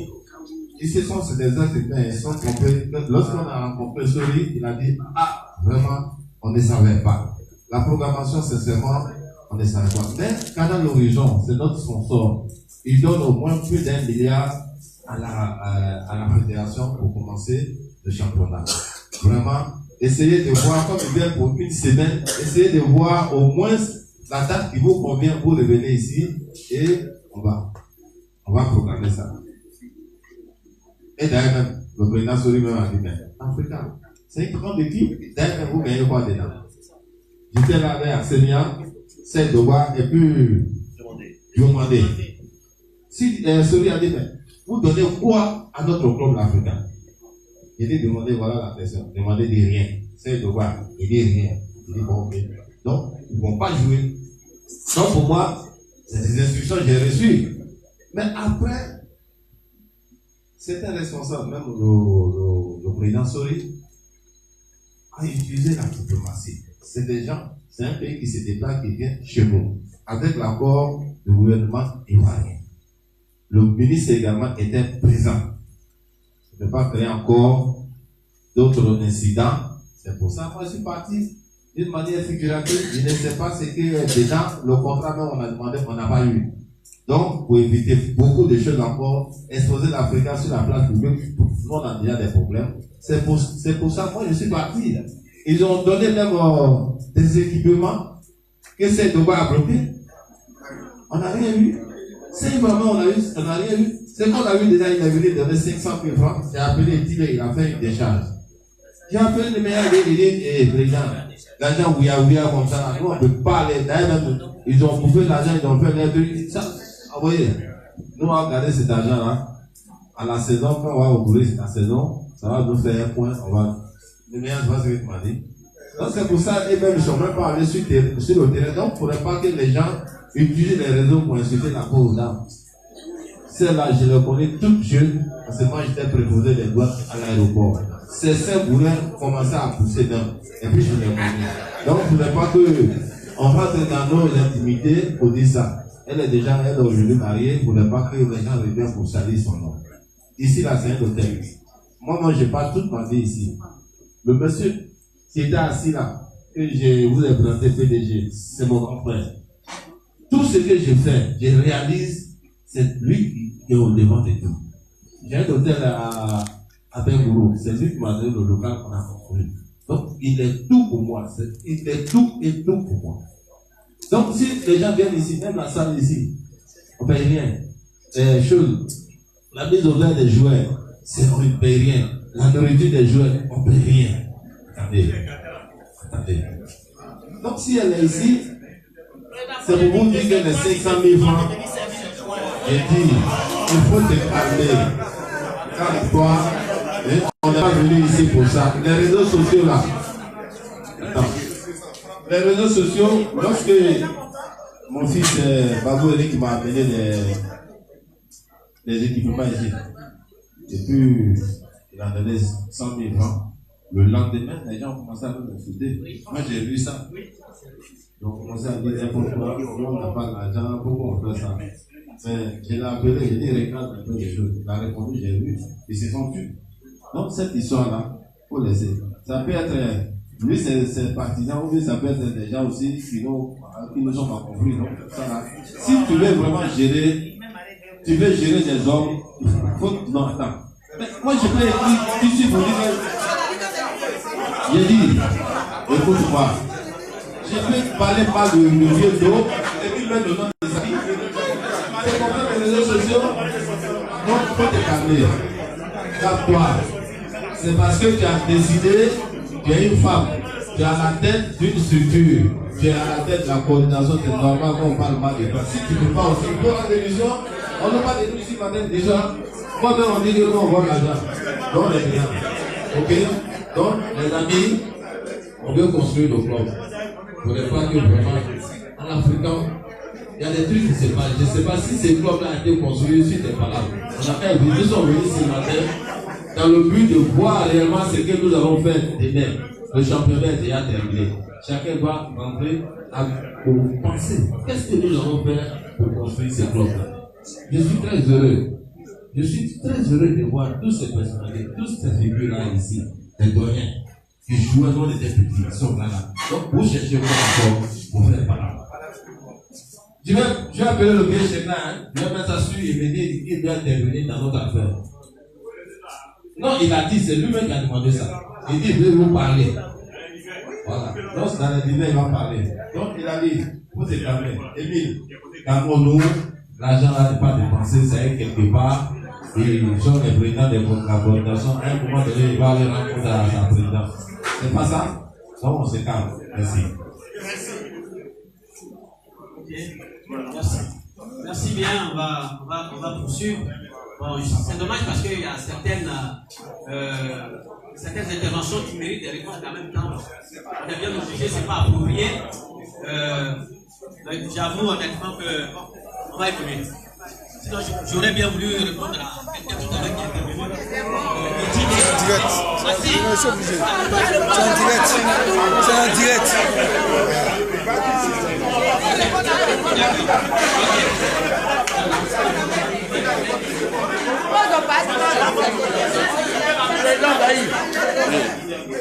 Ici, c'est des êtres humains, ils sont trompés. Lorsqu'on a rencontré Sori, il a dit, ah, vraiment, on ne savait pas. La programmation, sincèrement, on ne savait pas. Mais Canal Horizon, c'est notre sponsor. Il donne au moins plus d'1 milliard à la fédération pour commencer le championnat. Vraiment, essayez de voir, comme il vient pour une semaine, essayez de voir au moins la date qui vous convient pour revenir ici et on va programmer ça. Et d'ailleurs même, le président Sori même a dit, mais Africa, c'est une grande équipe, d'ailleurs même vous gagnez quoi dedans? J'étais là avec Arsenia, c'est de voir et puis je vous demandais. Si Sori a dit, mais vous donnez quoi à notre club africain? Il dit, demandez, voilà la question, demandez de rien. C'est de voir, il dit rien. Il dit, bon, ok. Donc, ils ne vont pas jouer. Donc, pour moi, c'est des instructions que j'ai reçues. Mais après, certains responsables, même le président Sori, a utilisé la diplomatie. C'est des gens, c'est un pays qui se déplace, qui vient chez nous, avec l'accord du gouvernement ivoirien. Le ministre également était présent. Je ne vais pas créer encore d'autres incidents. C'est pour ça que moi je suis parti d'une manière figurative. Je ne sais pas ce que dedans, le contrat même on a demandé, on n'a pas eu. Donc, pour éviter beaucoup de choses encore, exposer l'Afrique sur la place publique, nous on a déjà des problèmes. C'est pour ça que moi je suis parti. Ils ont donné même des équipements que c'est de quoi bloquer. On n'a rien eu. C'est vraiment on n'a rien eu. C'est qu'on a vu déjà, il est venu donner 500 000 francs. J'ai appelé Tile, il a fait une décharge. J'ai appelé le meilleur, il dit, président, l'argent ouïa comme ça, nous on ne peut pas aller. D'ailleurs, ils ont coupé l'argent, ils ont fait les trucs. Ça, vous voyez, nous on va garder cet argent-là. À la saison, quand on va ouvrir la saison, ça va nous faire un point, on va. Le meilleur, je vois ce que tu m'as dit. Donc c'est pour ça, et même ils ne sont même pas allés sur le terrain. Donc, il ne faudrait pas que les gens utilisent les réseaux pour insulter la pauvre dame. Celle-là, je le connais toute jeune, parce que moi j'étais préposé des doigts à l'aéroport. Ces voulaient commencer à pousser d'un. Et puis je l'ai connu. Donc, il ne faudrait pas qu'on rentre dans nos intimités pour dire ça. Elle est aujourd'hui mariée, il ne faudrait pas que les gens reviennent pour salir son nom. Ici, là, c'est un hôtel. Moi, je parle toute ma vie ici. Le monsieur qui était assis là, que je vous ai présenté PDG, c'est mon grand frère. Tout ce que je fais, je réalise, c'est lui qui est au devant de tout. J'ai un hôtel à Bengourou, c'est lui qui m'a donné le local qu'on a construit. Donc, il est tout pour moi. Il est tout et tout pour moi. Donc, si les gens viennent ici, même la salle ici, on ne paye rien. La mise au vert des joueurs, on ne paye rien. La nourriture des joueurs, on ne paye rien. Attendez. Donc, si elle est ici, c'est pour vous dire que les 500 000 francs, j'ai dit, il faut te calmer. Calme-toi. On n'est pas venu ici pour ça. Les réseaux sociaux là. Attends. Les réseaux sociaux, lorsque mon fils Babou Eric m'a amené les équipements ici, et puis il a donné 100 000 francs. Le lendemain, les gens ont commencé à me insulter. Moi, j'ai vu ça. Ils ont commencé à dire n'importe quoi. On n'a pas l'argent, pourquoi on fait ça? Mais je l'ai appelé, j'ai dit regarde un peu les choses. Il a répondu, j'ai vu. Ils se sont tués. Donc, cette histoire-là, il faut laisser. Ça peut être, lui, c'est partisan, ou bien ça peut être des gens aussi qui ne sont pas compris. Donc, ça, là. Si tu veux vraiment gérer, tu veux gérer des hommes, non, attends. Mais moi, je peux écrire ici pour dire. J'ai dit, écoute-moi, je peux parler par le vieux d'eau et puis mettre le nom des amis. C'est comme ça que les réseaux sociaux, donc il faut te calmer. Calme-toi. C'est parce que tu as décidé, tu es une femme, tu es à la tête d'une structure, tu es à la tête de la coordination, c'est normal qu'on parle mal de toi. Si tu ne peux pas aussi, pour la télévision, on n'a pas de nous ici matin déjà. Moi-même, on dit que nous, on voit l'argent. Donc, les gens. Ok? Donc, les amis, on veut construire nos clubs. Il ne faudrait pas que vraiment, en Africain, Il y a des trucs qui se passent. Je ne sais pas si ces clubs-là ont été construits suite des paroles. On a fait, nous sommes venus ce matin dans le but de voir réellement ce que nous avons fait demain. Le championnat est déjà terminé. Chacun doit rentrer pour penser. Qu'est-ce que nous avons fait pour construire ces clubs-là? Je suis très heureux. Je suis très heureux de voir tous ces personnalités, toutes ces figures-là ici, des doyens, qui jouaient dans les petits, qui sont là. Donc, vous cherchez encore pour faire parler. Je vais appeler le vieux chef là, je vais mettre ça sur et me dire qu'il doit intervenir dans notre affaire. Non, il a dit, c'est lui-même qui a demandé ça. Il dit, je vais vous parler. Voilà. Donc, dans le dîner, il va parler. Donc, il a dit, vous êtes calmés. Émile, calmons-nous. L'argent là n'est pas dépensé, c'est quelque part. Et ils sont les présidents de la coordination. À un moment donné, il va aller rencontrer sa présidence. C'est pas ça? Donc, on se calme. Merci. Merci. Merci bien, on va poursuivre. Bon, c'est dommage parce qu'il y a certaines interventions qui méritent des réponses en même temps. On est bien obligé, c'est pas approprié. J'avoue honnêtement qu'on va évoluer. Sinon, j'aurais bien voulu répondre à quelqu'un tout à l'heure qui est intervenu. C'est en direct.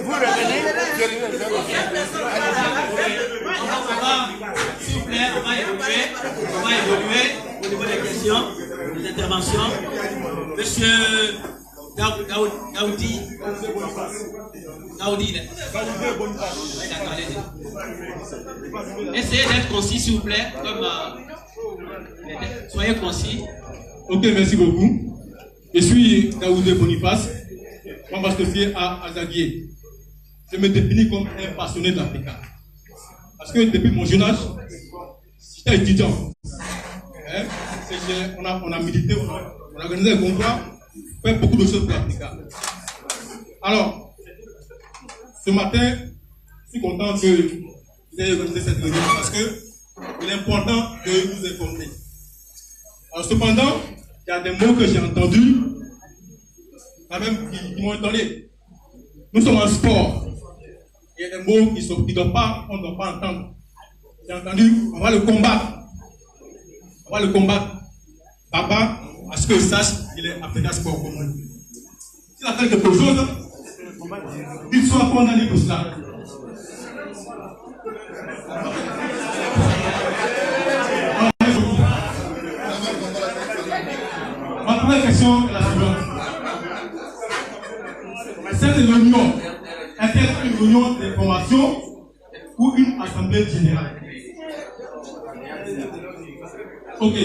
Vous revenez. S'il vous plaît, on va évoluer au niveau des questions, des interventions. Monsieur Daoudi, essayez d'être concis, s'il vous plaît. Soyez concis. Ok, merci beaucoup. Je suis Daoudi Boniface, membre associé à Azaguier. Je me définis comme un passionné de l'Afrique. Parce que depuis mon jeune âge, j'étais étudiant. On a milité, on a organisé un convoi, on fait beaucoup de choses pour l'Afrique. Alors, ce matin, je suis content que vous ayez organisé cette réunion parce que il est important de vous informer. Alors, cependant, il y a des mots que j'ai entendus, quand même, qui m'ont étonné. Nous sommes en sport. Il y a des mots qu'on ne doit pas entendre. J'ai entendu, on va le combattre. On va le combattre. Papa, à ce que je sache, il est Africa Sport Commun. S'il a fait quelque chose, qu'il soit condamné pour cela. Ma première question est la suivante. Cette réunion est-elle une réunion d'information ou une assemblée générale? Ok.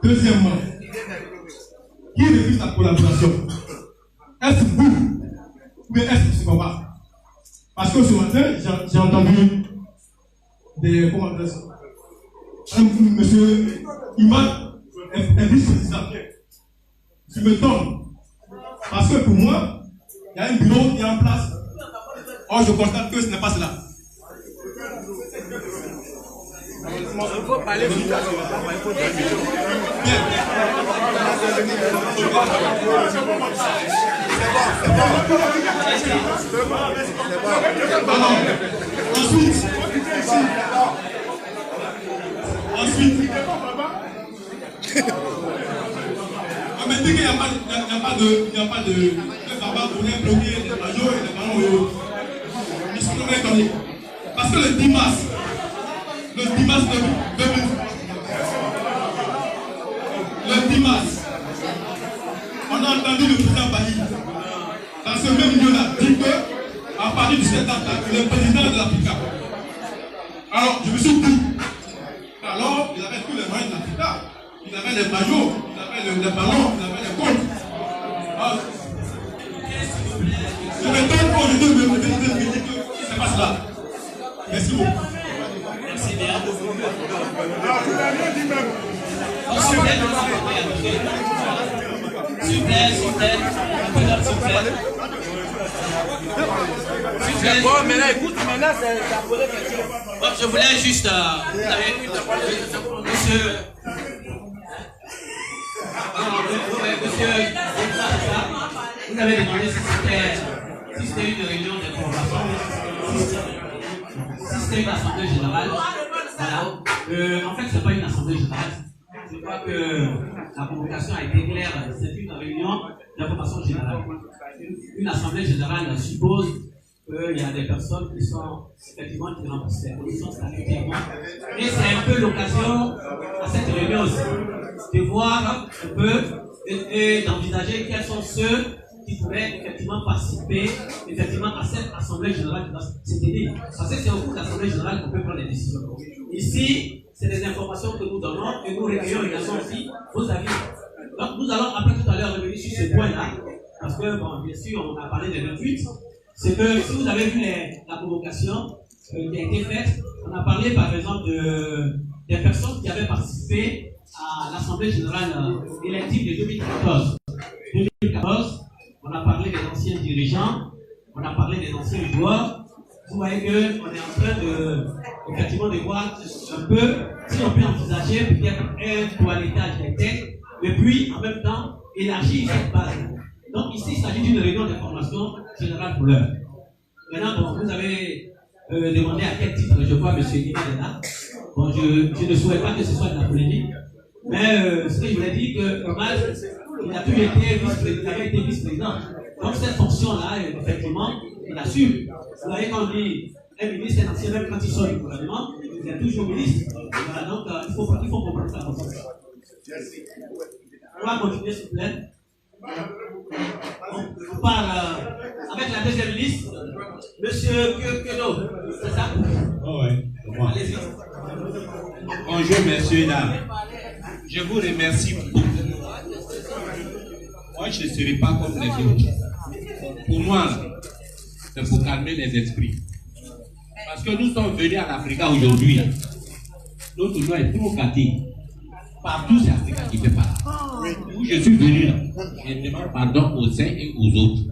Deuxièmement, qui refuse la collaboration? Est-ce vous ou bien est-ce que c'est pas? Parce que ce matin, j'ai entendu des commentaires. Monsieur Imad est vice-président. Je me tombe. Parce que pour moi, il y a un bureau qui est en place. Or, je constate que ce n'est pas cela. Il faut parler de ça. Ensuite, on me dit qu'il n'y a pas de tabac pour les bloquer les maillots et les ballons et autres. Ils sont très étonnés. Parce que le 10 mars 2000, on a entendu le président Bailly dans ce même milieu-là dire que à partir de cette date-là, il est président de l'Africa. Alors, je me suis dit, alors, il avait tous les moyens de l'Africa. Il avait les maillots, il avait les ballons, il avait les comptes. Je me donne aujourd'hui de me dire que c'est pas cela. Merci beaucoup. Merci bien. S'il vous plaît. C'est bon, mais là, écoute, maintenant, c'est à poser question. Bon, je voulais juste. Monsieur. Monsieur, vous avez demandé si c'était une réunion d'information, si c'était une assemblée générale. Voilà. En fait, ce n'est pas une assemblée générale. Je crois que la convocation a été claire. C'est une réunion d'information générale. Une assemblée générale suppose qu'il y a des personnes qui sont effectivement qui remplissent les conditions statutairement. Et c'est un peu l'occasion à cette réunion aussi de voir un peu et d'envisager quels sont ceux qui pourraient effectivement participer effectivement à cette assemblée générale qui va se tenir. Parce que c'est au cours de l'assemblée générale qu'on peut prendre des décisions. Ici, c'est des informations que nous donnons et nous recueillons également aussi vos avis. Donc nous allons après tout à l'heure revenir sur ce point-là, parce que bon, bien sûr on a parlé des 28. C'est que si vous avez vu la convocation qui a été faite, on a parlé par exemple des personnes qui avaient participé à l'Assemblée générale élective de 2014. 2014, on a parlé des anciens dirigeants, on a parlé des anciens joueurs. Vous voyez qu'on est en train effectivement de voir un peu si on peut envisager peut-être un toilettage des têtes, et puis en même temps élargir cette base. Donc ici, il s'agit d'une réunion d'information générale pour l'heure. Maintenant, bon, vous avez demandé à quel titre, je vois M. Guérin est là. Bon, je ne souhaite pas que ce soit de la polémique, mais ce que je voulais dire, que Omar, il a toujours été vice-président, il avait été vice-président. Donc cette fonction-là, effectivement, il assume. Vous voyez, quand on dit un ministre, c'est un ancien, même quand il sort du gouvernement, il est toujours ministre. Voilà, donc il faut comprendre ça comme ça. On va continuer, s'il vous plaît. On part avec la deuxième liste. Monsieur Kedo, c'est ça? Oh oui, allez-y. Bonjour, messieurs, dames. Je vous remercie beaucoup. Moi, je ne serai pas comme les autres. Pour moi, c'est pour calmer les esprits. Parce que nous sommes venus à l'Afrique aujourd'hui. Notre nom est trop gâté. Partout, c'est Africa qui fait parler. Où je suis venu là, je demande pardon aux uns et aux autres.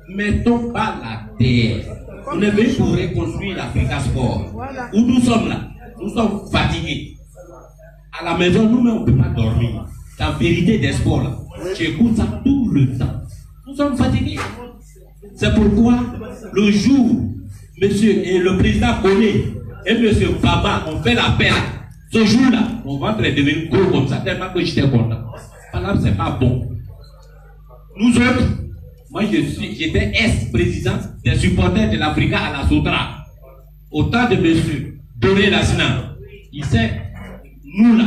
Mettons pas la terre. On est venu pour reconstruire l'Africa Sport. Où nous sommes là, nous sommes fatigués. À la maison, nous-mêmes, on ne peut pas dormir. La vérité des sports là, j'écoute ça tout le temps. Nous sommes fatigués. C'est pourquoi le jour, monsieur et le président Koné et monsieur Baba ont fait l'appel. Ce jour-là, mon ventre est devenu gros comme ça, tellement que j'étais content. Par c'est pas bon. Nous autres, moi j'étais ex-président des supporters de l'Africa à la Sotra. Au temps de monsieur Doré Lassina, il sait, nous là,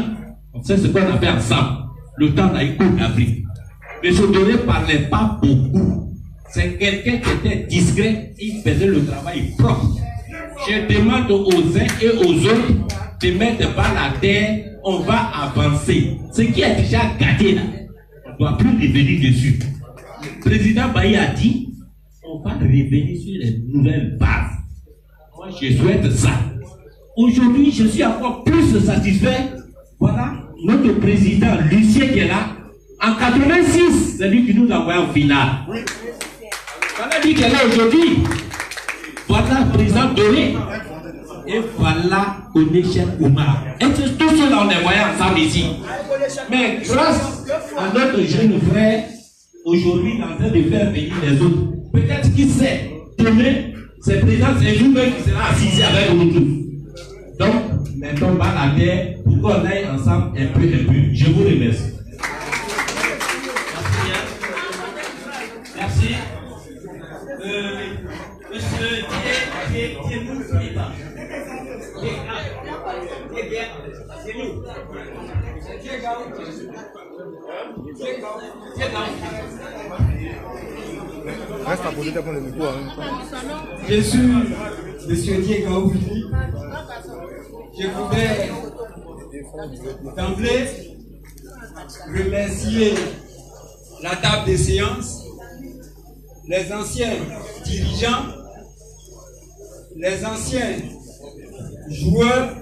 on sait ce qu'on a fait ensemble. Le temps a eu Coupe d'Afrique. Monsieur Doré ne parlait pas beaucoup. C'est quelqu'un qui était discret, il faisait le travail propre. Je demande aux uns et aux autres de mettre par la terre, on va avancer. Ce qui est déjà gâté là, on ne doit plus revenir dessus. Le président Bailly a dit, on va revenir sur les nouvelles bases. Moi, je souhaite ça. Aujourd'hui, je suis encore plus satisfait. Voilà, notre président Lucien qui est là. En 86, c'est lui qui nous a envoyé en finale. Voilà lui qui est là aujourd'hui. Voilà le président Doré. Et voilà Onéchek Oumar. Et tout cela on est voyé ensemble ici. Mais grâce à notre jeune frère, aujourd'hui il est en train de faire venir les autres. Peut-être qui sait, demain, c'est président, c'est lui-même qui sera assis avec nous tous. Donc, mettons pas la terre pour qu'on aille ensemble un peu. Je vous remercie. Merci. Monsieur Diemou Philippa. Reste à poser devant le micro. Je suis monsieur Diego Philippe. Je voudrais d'emblée remercier la table des séances, les anciens dirigeants, les anciens joueurs,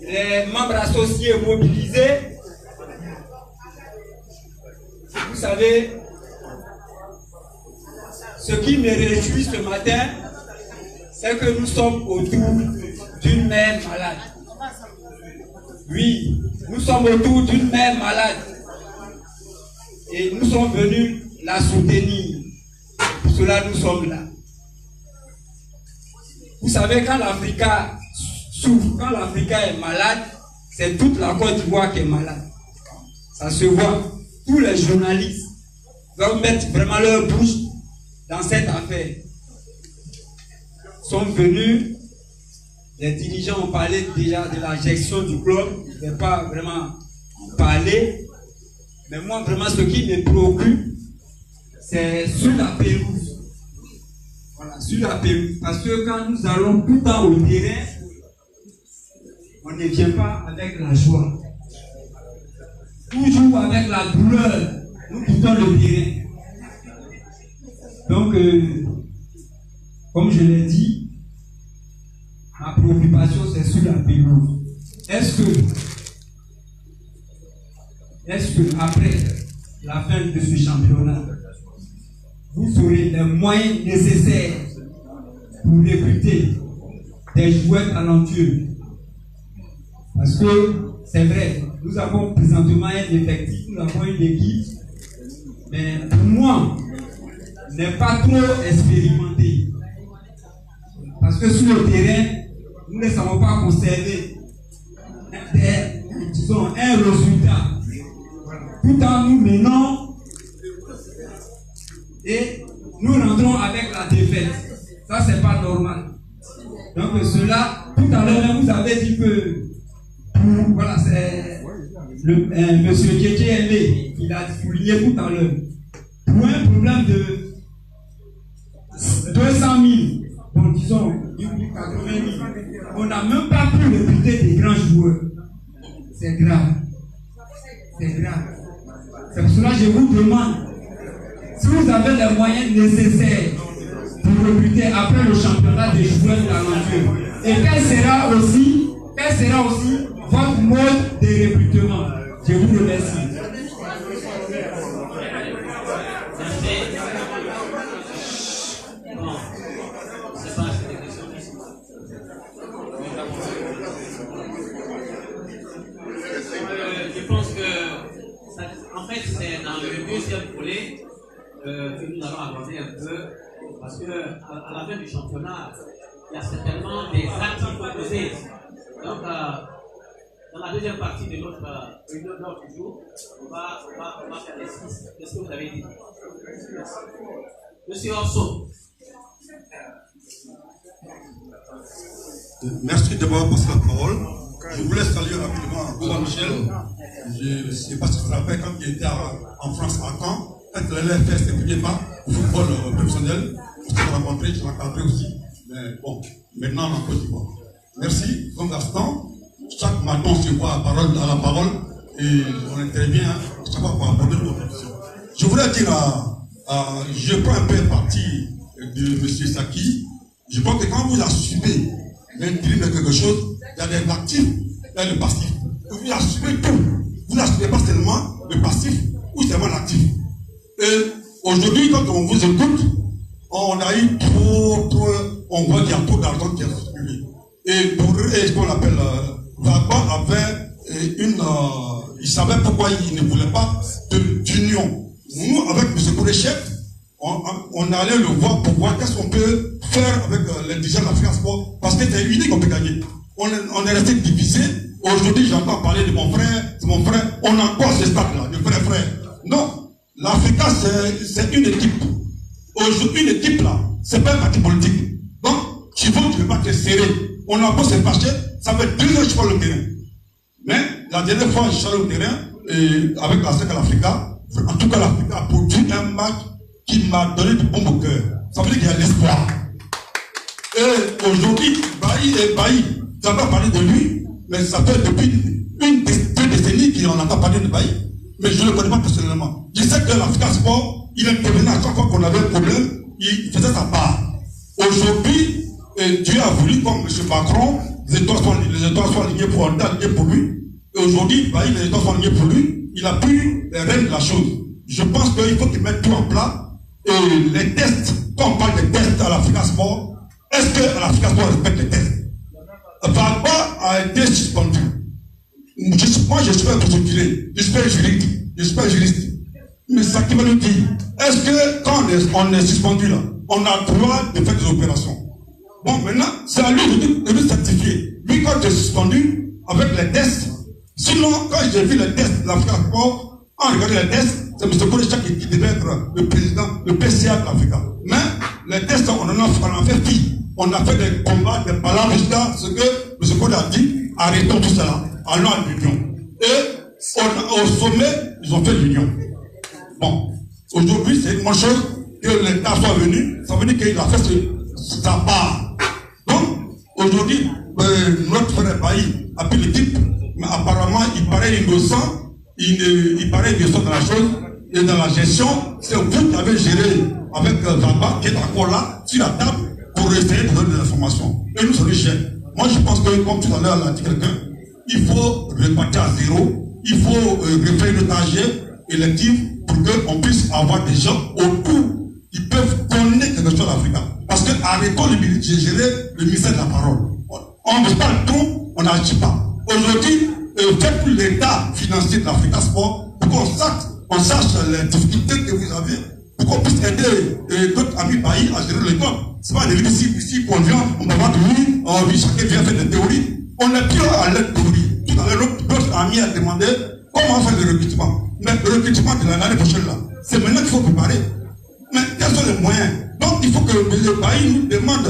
les membres associés mobilisés. Vous savez, ce qui me réjouit ce matin, c'est que nous sommes autour d'une mère malade. Oui, nous sommes autour d'une mère malade. Et nous sommes venus la soutenir. Pour cela, nous sommes là. Vous savez, quand l'Africa souffre, quand l'Africa est malade, c'est toute la Côte d'Ivoire qui est malade. Ça se voit. Tous les journalistes doivent mettre vraiment leur bouche dans cette affaire. Ils sont venus, les dirigeants ont parlé déjà de la gestion du club. Je ne vais pas vraiment parler. Mais moi, vraiment, ce qui me préoccupe, c'est sur la pelouse. Voilà, sur la pelouse. Parce que quand nous allons tout le temps au terrain, on ne vient pas avec la joie. Toujours avec la douleur, nous quittons le terrain. Donc, comme je l'ai dit, ma préoccupation, c'est sur la pelouse. Est-ce que après la fin de ce championnat, vous aurez les moyens nécessaires pour recruter des joueurs talentueux? Parce que c'est vrai, nous avons présentement un effectif, nous avons une équipe, mais pour moi, n'est pas trop expérimenté. Parce que sur le terrain, nous ne savons pas conserver un résultat. Tout en nous menant et nous rentrons avec la défaite. Ça, c'est pas normal. Donc cela, tout à l'heure, vous avez dit que voilà, c'est monsieur Kéké, il a souligné tout à l'heure. Pour un problème de 200 000, bon, disons 80 000, on n'a même pas pu recruter des grands joueurs. C'est grave. C'est grave. C'est pour cela que je vous demande, si vous avez les moyens nécessaires pour recruter après le championnat des joueurs talentueux, et quel sera aussi votre mode de recrutement? Je vous remercie. Je pense que, en fait, c'est dans le deuxième volet que nous allons aborder un peu, parce que à la fin du championnat, il y a certainement des actes qu'il faut poser. Donc, dans la deuxième partie de notre réunion d'ordre du jour, on va faire les 6. Qu'est-ce que vous avez dit? Monsieur Orso. Merci d'abord pour cette parole. Je voulais saluer rapidement Boba Michel. Je ne sais pas si tu te rappelles quand il était en France à Caen, quand il allait faire ses premiers pas au football professionnel. Je t'ai rencontré, je t'ai rencontré aussi. Mais bon, maintenant en Côte d'Ivoire. Merci, comme Gaston. Chaque matin, on se voit à la parole et on intervient chaque fois pour aborder nos questions. Je voulais dire, je prends un peu parti de M. Saki. Je pense que quand vous assumez l'intérim de quelque chose, il y a des actifs, il y a le passif. Vous assumez tout. Vous n'assumez pas seulement le passif ou seulement l'actif. Et aujourd'hui, quand on vous écoute, on a eu on voit qu'il y a trop d'argent qui est circulé. Et pour eux, ce qu'on appelle Gbagba avait il savait pourquoi il ne voulait pas d'union. Nous, avec M. Kouréchef, on allait le voir pour voir qu'est-ce qu'on peut faire avec les dirigeants de l'Afrique Sport, parce que c'est unique qu'on peut gagner. On est resté divisé. Aujourd'hui, j'entends parler de mon frère, on a encore ce stade-là, de vrai frère. Non, l'Afrique, c'est une équipe. Aujourd'hui, une équipe là, c'est pas un parti politique. Donc, il faut que le match est serré. On a beau se fâcher, ça fait 2 ans que je suis sur le terrain. Mais la dernière fois, je suis sur le terrain, avec la SEC à l'Africa, en tout cas, l'Africa a produit un match qui m'a donné du bon au cœur. Ça veut dire qu'il y a l'espoir. Et aujourd'hui, Bailly, tu n'as pas parlé de lui, mais ça fait depuis 2 décennies qu'on entend parler de Bailly. Mais je ne le connais pas personnellement. Je sais que l'Africa Sport, il intervenait à chaque fois qu'on avait un problème, il faisait sa part. Aujourd'hui, Dieu a voulu, comme M. Macron, les étoiles sont alignées pour lui. Et aujourd'hui, les étoiles sont alignées pour lui. Il a pris les règles de la chose. Je pense qu'il faut qu'il mette tout en place. Et les tests quand on parle des tests à l'Africa Sport, est-ce que l'Africa Sport respecte les tests? Vagba a été suspendu. Moi, je suis pas procéduré, je suis pas juriste. Mais ça qui va nous dire, est-ce que quand on est suspendu là, on a le droit de faire des opérations? Bon, maintenant, c'est à lui de nous certifier. Lui, quand il est suspendu, avec les tests, sinon, quand j'ai vu les tests de l'Africa Sport, en regardant les tests, c'est M. Kodecha qui devait être le président, le PCA de l'Africa. Mais les tests, on en a fait fi. On a fait des combats, des palabres jusqu'à ce que M. Kodecha a dit, arrêtons tout cela, allons à l'union. Et au sommet, ils ont fait l'union. Bon, aujourd'hui, c'est une bonne chose que l'État soit venu, ça veut dire qu'il a fait sa part. Donc, aujourd'hui, notre frère Bailly a pris l'équipe, mais apparemment, il paraît innocent, il paraît innocent dans la chose, et dans la gestion, c'est vous qui avez géré avec Vagba, qui est encore là, sur la table, pour essayer de donner des informations. Et nous, c'est le chef. Moi, je pense que, comme tout à l'heure l'a dit quelqu'un, il faut repartir à zéro, il faut refaire une AG élective pour qu'on puisse avoir des gens autour qui peuvent connaître quelque chose d'Afrique. Parce que arrêtons de gérer le ministère de la parole. On ne parle trop, on n'agit pas. Aujourd'hui, faites plus l'état financier de l'Africa Sport pour qu'on sache les difficultés que vous avez, pour qu'on puisse aider d'autres amis pays à gérer le club. Ce n'est pas des ici qu'on vient, on va voir oui, chacun vient faire des théories. On n'est plus à l'aide théorie. Tout à l'heure, notre ami a demandé comment faire le recrutement. Mais le recrutement de l'année prochaine, là, c'est maintenant qu'il faut préparer. Mais quels sont les moyens? Donc, il faut que le pays nous demande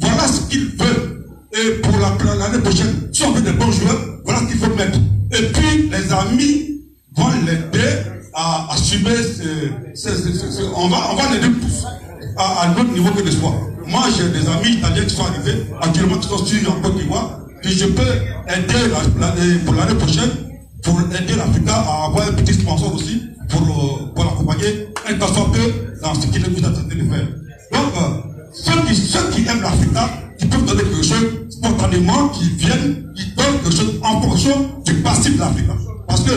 voilà ce qu'il veut. Et pour l'année prochaine, si on veut des bons joueurs, voilà ce qu'il faut mettre. Et puis, les amis vont l'aider à assumer on va l'aider tous à un autre niveau que de soi. Moi, j'ai des amis italiens qui sont arrivés, actuellement qui sont sur en Côte d'Ivoire, que je peux aider pour l'année prochaine, pour aider l'Africa à avoir un petit sponsor aussi, pour l'accompagner, un tant soit peu dans ce qu'il est en train de faire. Donc, ceux qui aiment l'Africa, qui peuvent donner quelque chose spontanément, qui viennent, qui donnent quelque chose en fonction du passif de l'Africa. Parce que,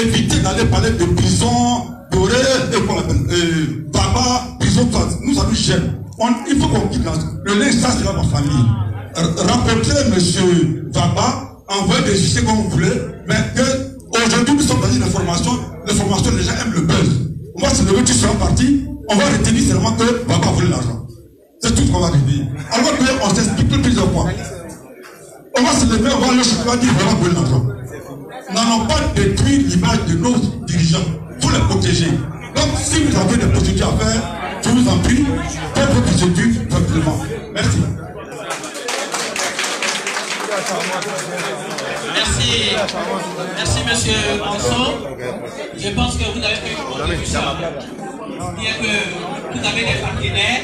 éviter d'aller parler de prison, doré, et qu'on l'appelle, Vagba, prison, nous avons gêne. Il faut qu'on quitte le linge, ça c'est là ma famille. Rencontrer M. Vagba, envoyer des fichiers comme vous voulez, mais qu'aujourd'hui nous sommes dans une information, l'information les gens aiment le buzz. On va se lever, tu seras parti, on va retenir seulement que Vagba voulait l'argent. C'est tout ce qu'on va retenir. Alors qu'on s'explique plusieurs fois. On va se lever, on va le chercher, on va dire Vagba voulait l'argent. N'allons pas détruire l'image de nos dirigeants. Il faut les protéger. Donc si vous avez des procédures à faire, je vous en prie, faites vos procédures tranquillement. Merci. Merci monsieur Manson. Je pense que vous avez fait une contribution. C'est-à-dire que vous avez des partenaires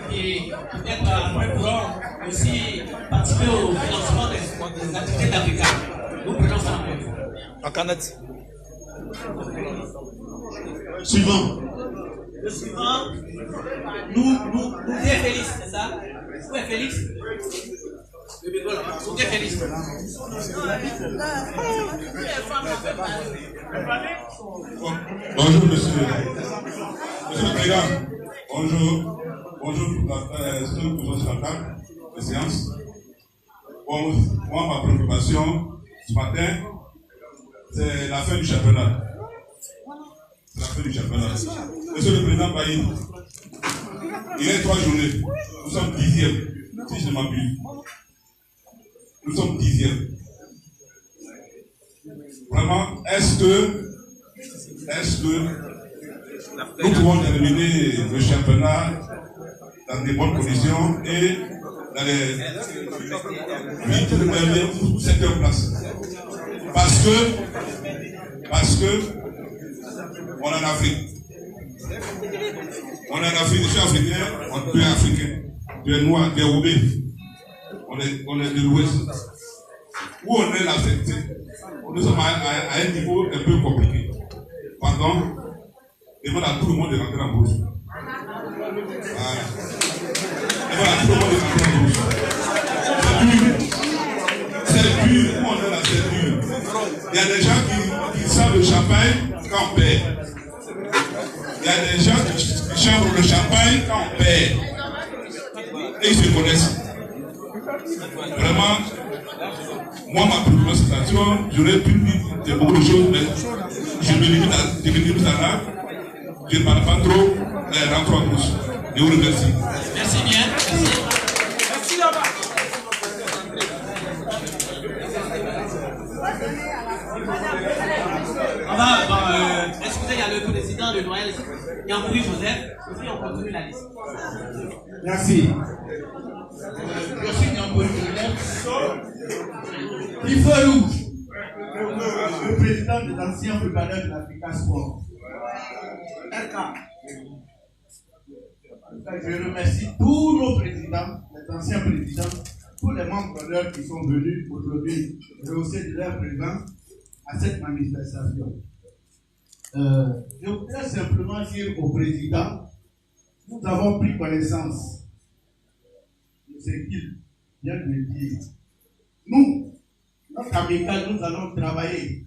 qui peut-être pourront aussi participer au financement des activités d'Africa. Nous prenons ça en Canada. Suivant. Le suivant, nous est Félix, c'est ça? Où est Félix? Où est Félix? Bonjour monsieur. Monsieur le Président. Bonjour. Bonjour ceux qui sont sur la table de séance. Bon, moi, ma préoccupation ce matin, c'est la fin du championnat. C'est la fin du championnat. Monsieur le Président Bailly, il y a 3 journées. Nous sommes 10e, si je ne m'abuse. Nous sommes 10e. Vraiment, est-ce que nous pouvons terminer le championnat dans des bonnes conditions et dans les 8 premières ou 7e places? Parce que on est en Afrique. On est en Afrique, je suis africain, tu es africain, tu es noir, tu es roubaix. On est de l'Ouest. Où on est là, nous sommes à un niveau un peu compliqué. Pardon, demande à tout le monde de rentrer en bourse. Voilà. Demande à tout le monde de rentrer en bourse. C'est dur, où on est là, c'est dur. Il y a des gens qui savent le champagne quand on perd. Il y a des gens qui quand on perd, et ils se connaissent. Vraiment, moi, ma préoccupation, j'aurais pu dire beaucoup de choses, mais je me limite à décrire ça là. Je ne parle pas trop, mais rentre en douce. Je vous remercie. Merci bien. Merci. Merci là-bas. On va, excusez, il y a le président de Noël, Yankoui Joseph, et puis on continue la liste. Merci. Je suis Yankoui Joseph. Il faut où le président des anciens footballeurs de l'Africa Sport. Je remercie tous nos présidents, les anciens présidents, tous les membres d'honneur qui sont venus aujourd'hui rehausser de leur présence à cette manifestation. Je voudrais simplement dire au président, nous avons pris connaissance de ce qu'il vient de dire. Nous, notre amical, nous allons travailler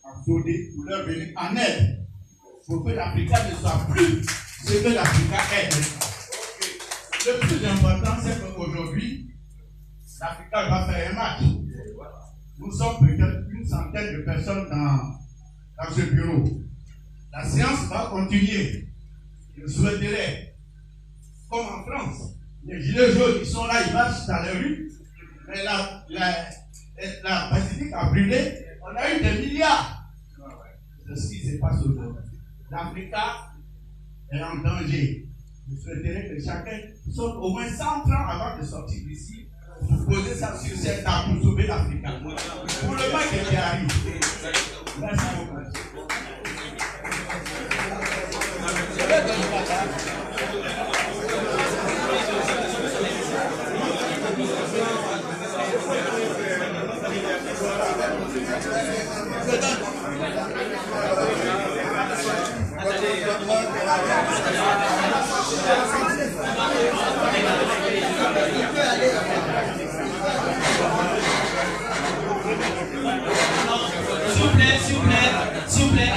en soudé pour leur venir en aide pour que l'Afrique ne soit plus ce que l'Afrique est. Le plus important, c'est qu'aujourd'hui, l'Afrique va faire un match. Nous sommes peut-être une centaine de personnes dans ce bureau. La séance va continuer. Je souhaiterais, comme en France, les gilets jaunes qui sont là, ils marchent dans les rues, mais la Pacifique a brûlé, on a eu des milliards. C'est ce qui se passe aujourd'hui. L'Afrique est en danger. Je souhaiterais que chacun sorte au moins 100 francs avant de sortir d'ici pour poser ça sur cette table pour sauver l'Afrique. Pour le mal qui arrive. Merci beaucoup. S'il vous plaît,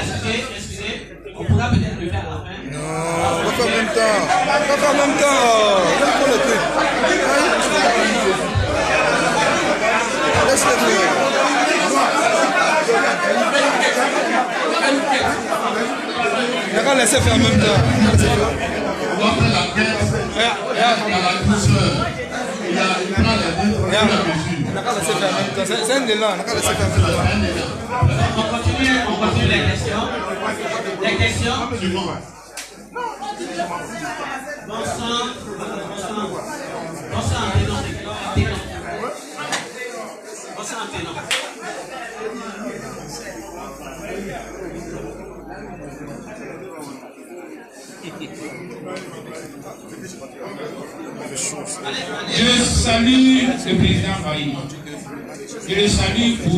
excusez, on pourra peut-être le faire à la fin. Non, on va faire en même temps. On va faire en même temps. Laisse le truc. Laisse le truc. Il va laisser faire en même temps. On va faire la caisse à la douceur. Il y a une plan de mesure. On va laisser faire en même temps. C'est un élan. On va laisser faire en même temps. On continue les questions. Les questions. Bon sang, un ténor. Bon sang, un ténor. Je salue le président Bailly. Je le salue pour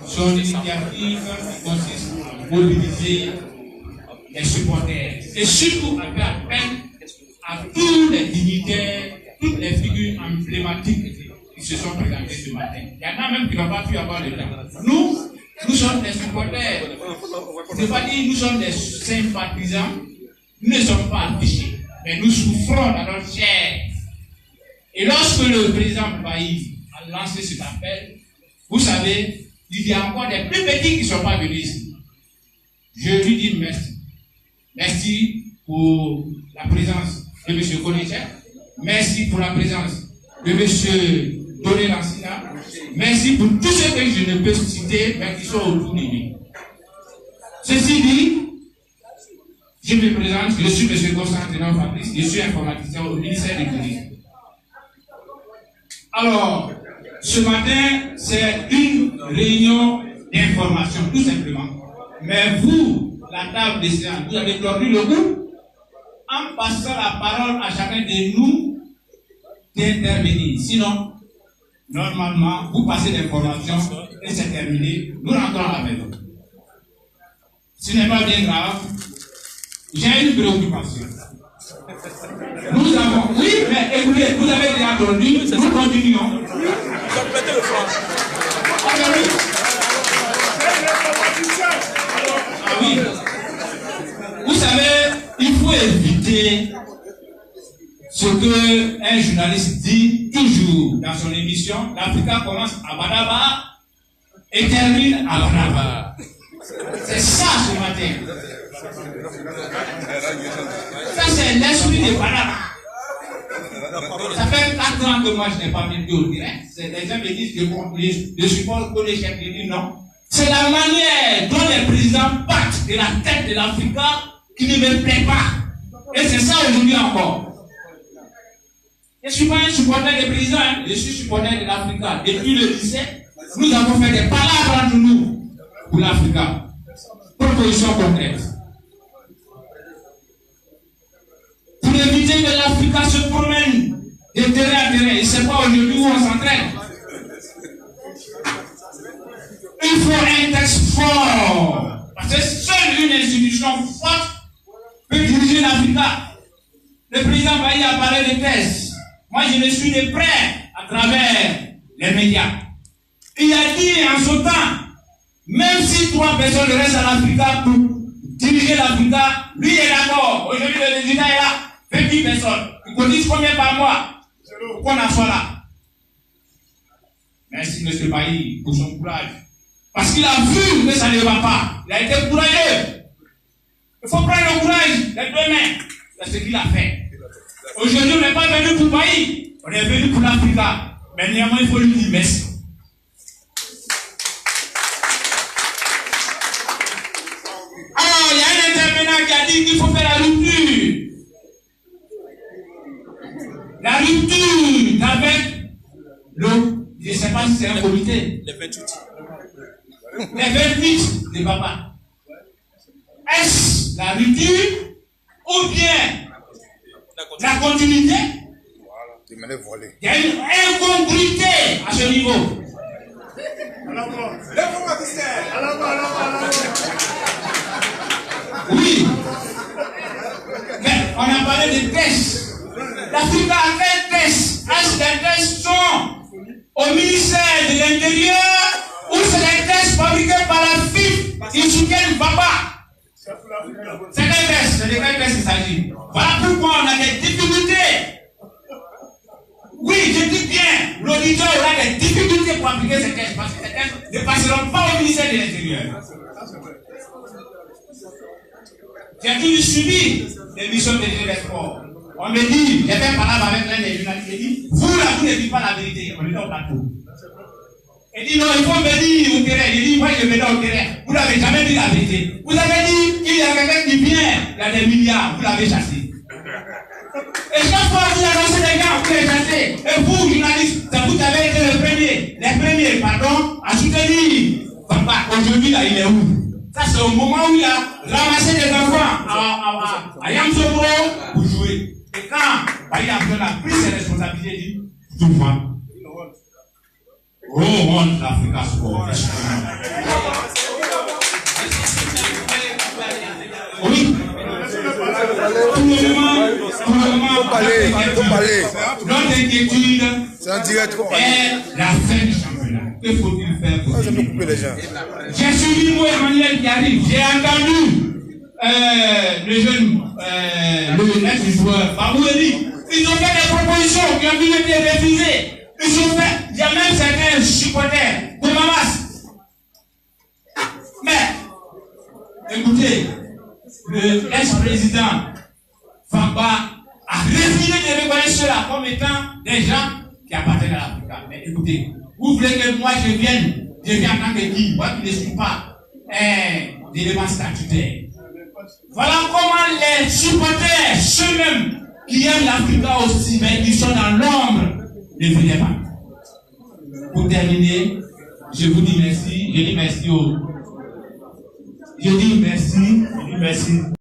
son initiative qui consiste à mobiliser les supporters et surtout à faire appel à tous les dignitaires, toutes les figures emblématiques qui se sont présentées ce matin. Il y en a même qui n'ont pas pu avoir le temps. Nous sommes des supporters. Je ne veux pas dire nous sommes des sympathisants. Nous ne sommes pas affichés, mais nous souffrons dans notre chair. Et lorsque le président Bailly a lancé cet appel, vous savez, il y a encore des plus petits qui ne sont pas venus ici. Je lui dis merci. Merci pour la présence de M. Konechek. Merci pour la présence de M. Doné Lansina. Merci pour tous ceux que je ne peux citer, mais qui sont autour de lui. Ceci dit, je me présente, je suis M. Constantin Fabrice, je suis informaticien au ministère de l'Économie. Alors, ce matin, c'est une réunion d'information, tout simplement. Mais vous, la table des séances, vous avez tordu le cou en passant la parole à chacun de nous d'intervenir. Sinon, normalement, vous passez l'information et c'est terminé. Nous rentrons à la maison. Ce n'est pas bien grave. J'ai une préoccupation. Nous avons, oui, mais écoutez, vous avez déjà entendu, nous continuons. Complétez le franc. Ah oui. Vous savez, il faut éviter journaliste dit toujours dans son émission, l'Afrique commence à Badaba et termine à Badaba. C'est ça ce matin. Ça c'est l'esprit de Badaba. Ça fait 4 ans que moi je n'ai pas mis au direct. Les gens me disent que je suppose que les chefs disent non. C'est la manière dont les présidents partent de la tête de l'Afrique qui ne me plaît pas. Et c'est ça aujourd'hui encore. Je ne suis pas un supporter des présidents, hein. Je suis supporter de l'Afrique. Depuis le lycée, nous avons fait des palabres entre nous pour l'Afrique. Proposition concrète. Pour éviter que l'Afrique se promène de terrain à terrain. Et ce n'est pas aujourd'hui où on s'entraîne. Il faut un texte fort. Parce que seule une institution forte peut diriger l'Afrique. Le président Bailly a parlé de thèses. Moi, je me suis de près à travers les médias. Il a dit en ce temps, même si 3 personnes restent à l'Afrique pour diriger l'Afrique, lui est d'accord. Aujourd'hui, le résultat est là. 20 personnes. Ils cotisent combien par mois? Qu'on en soit là. Merci, M. Bailly, pour son courage. Parce qu'il a vu que ça ne va pas. Il a été courageux. Il faut prendre le courage les 2 mains. C'est ce qu'il a fait. Aujourd'hui, on n'est pas venu pour Bailly. On est venu pour l'Afrique. Mais néanmoins, il faut lui dire merci. Alors, il y a un intervenant qui a dit qu'il faut faire la rupture. La rupture avec le, je ne sais pas si c'est un comité. Les 28. Les 28 de papa. Est-ce la rupture ou bien la continuité? Il y a une incongruité à ce niveau. Oui. Mais on a parlé de tests. L'Afrique a fait des tests. Est-ce que les tests sont au ministère de l'Intérieur ou c'est des tests fabriqués par la FIF qui soutiennent papa? C'est des tests. C'est de quels tests il s'agit? Voilà pourquoi on a des difficultés. Oui, je dis bien, l'auditeur aura des difficultés pour appliquer ces tests parce que ces tests ne passeront pas au ministère de l'Intérieur. J'ai toujours suivi l'émission de Sport. On me dit, j'ai fait parler avec l'un des journalistes, il dit, vous là, vous ne dites pas la vérité, on est au plateau. Il dit, non, il faut me dire au terrain. Il dit, moi je vais au terrain. Vous n'avez jamais dit la vérité. Vous avez dit qu'il y a quelqu'un qui vient, il y a des milliards, vous l'avez chassé. Et chaque fois que vous annoncez des gens, vous les chassez. Et vous, journalistes, c'est vous qui avez été les premiers, à soutenir. Papa, aujourd'hui là, il est où? Ça, c'est au moment où il a ramassé des enfants à Yamsopro pour jouer. Et quand il a pris ses responsabilités, il dit, tout le monde. Oh, on l'Afrique Sport. Oui. Tout le monde, notre inquiétude est la fin du championnat. Que faut-il faire pour J'ai suivi moi Emmanuel qui arrive. J'ai entendu le jeune, le ex-joueur Baboueli. Ils ont fait des propositions qui ont été refusées. Ils ont fait, il y a même certains supporters de Mamas. Mais, écoutez, le ex-président Fagba a refusé de reconnaître cela comme étant des gens qui appartiennent à l'Afrique. Mais écoutez, vous voulez que moi je vienne en tant que qui, moi qui ne suis pas un élément statutaire. Voilà comment les supporters, ceux-mêmes qui aiment l'Afrique aussi, mais qui sont dans l'ombre, ne venaient pas. Pour terminer, je vous dis merci, je dis merci.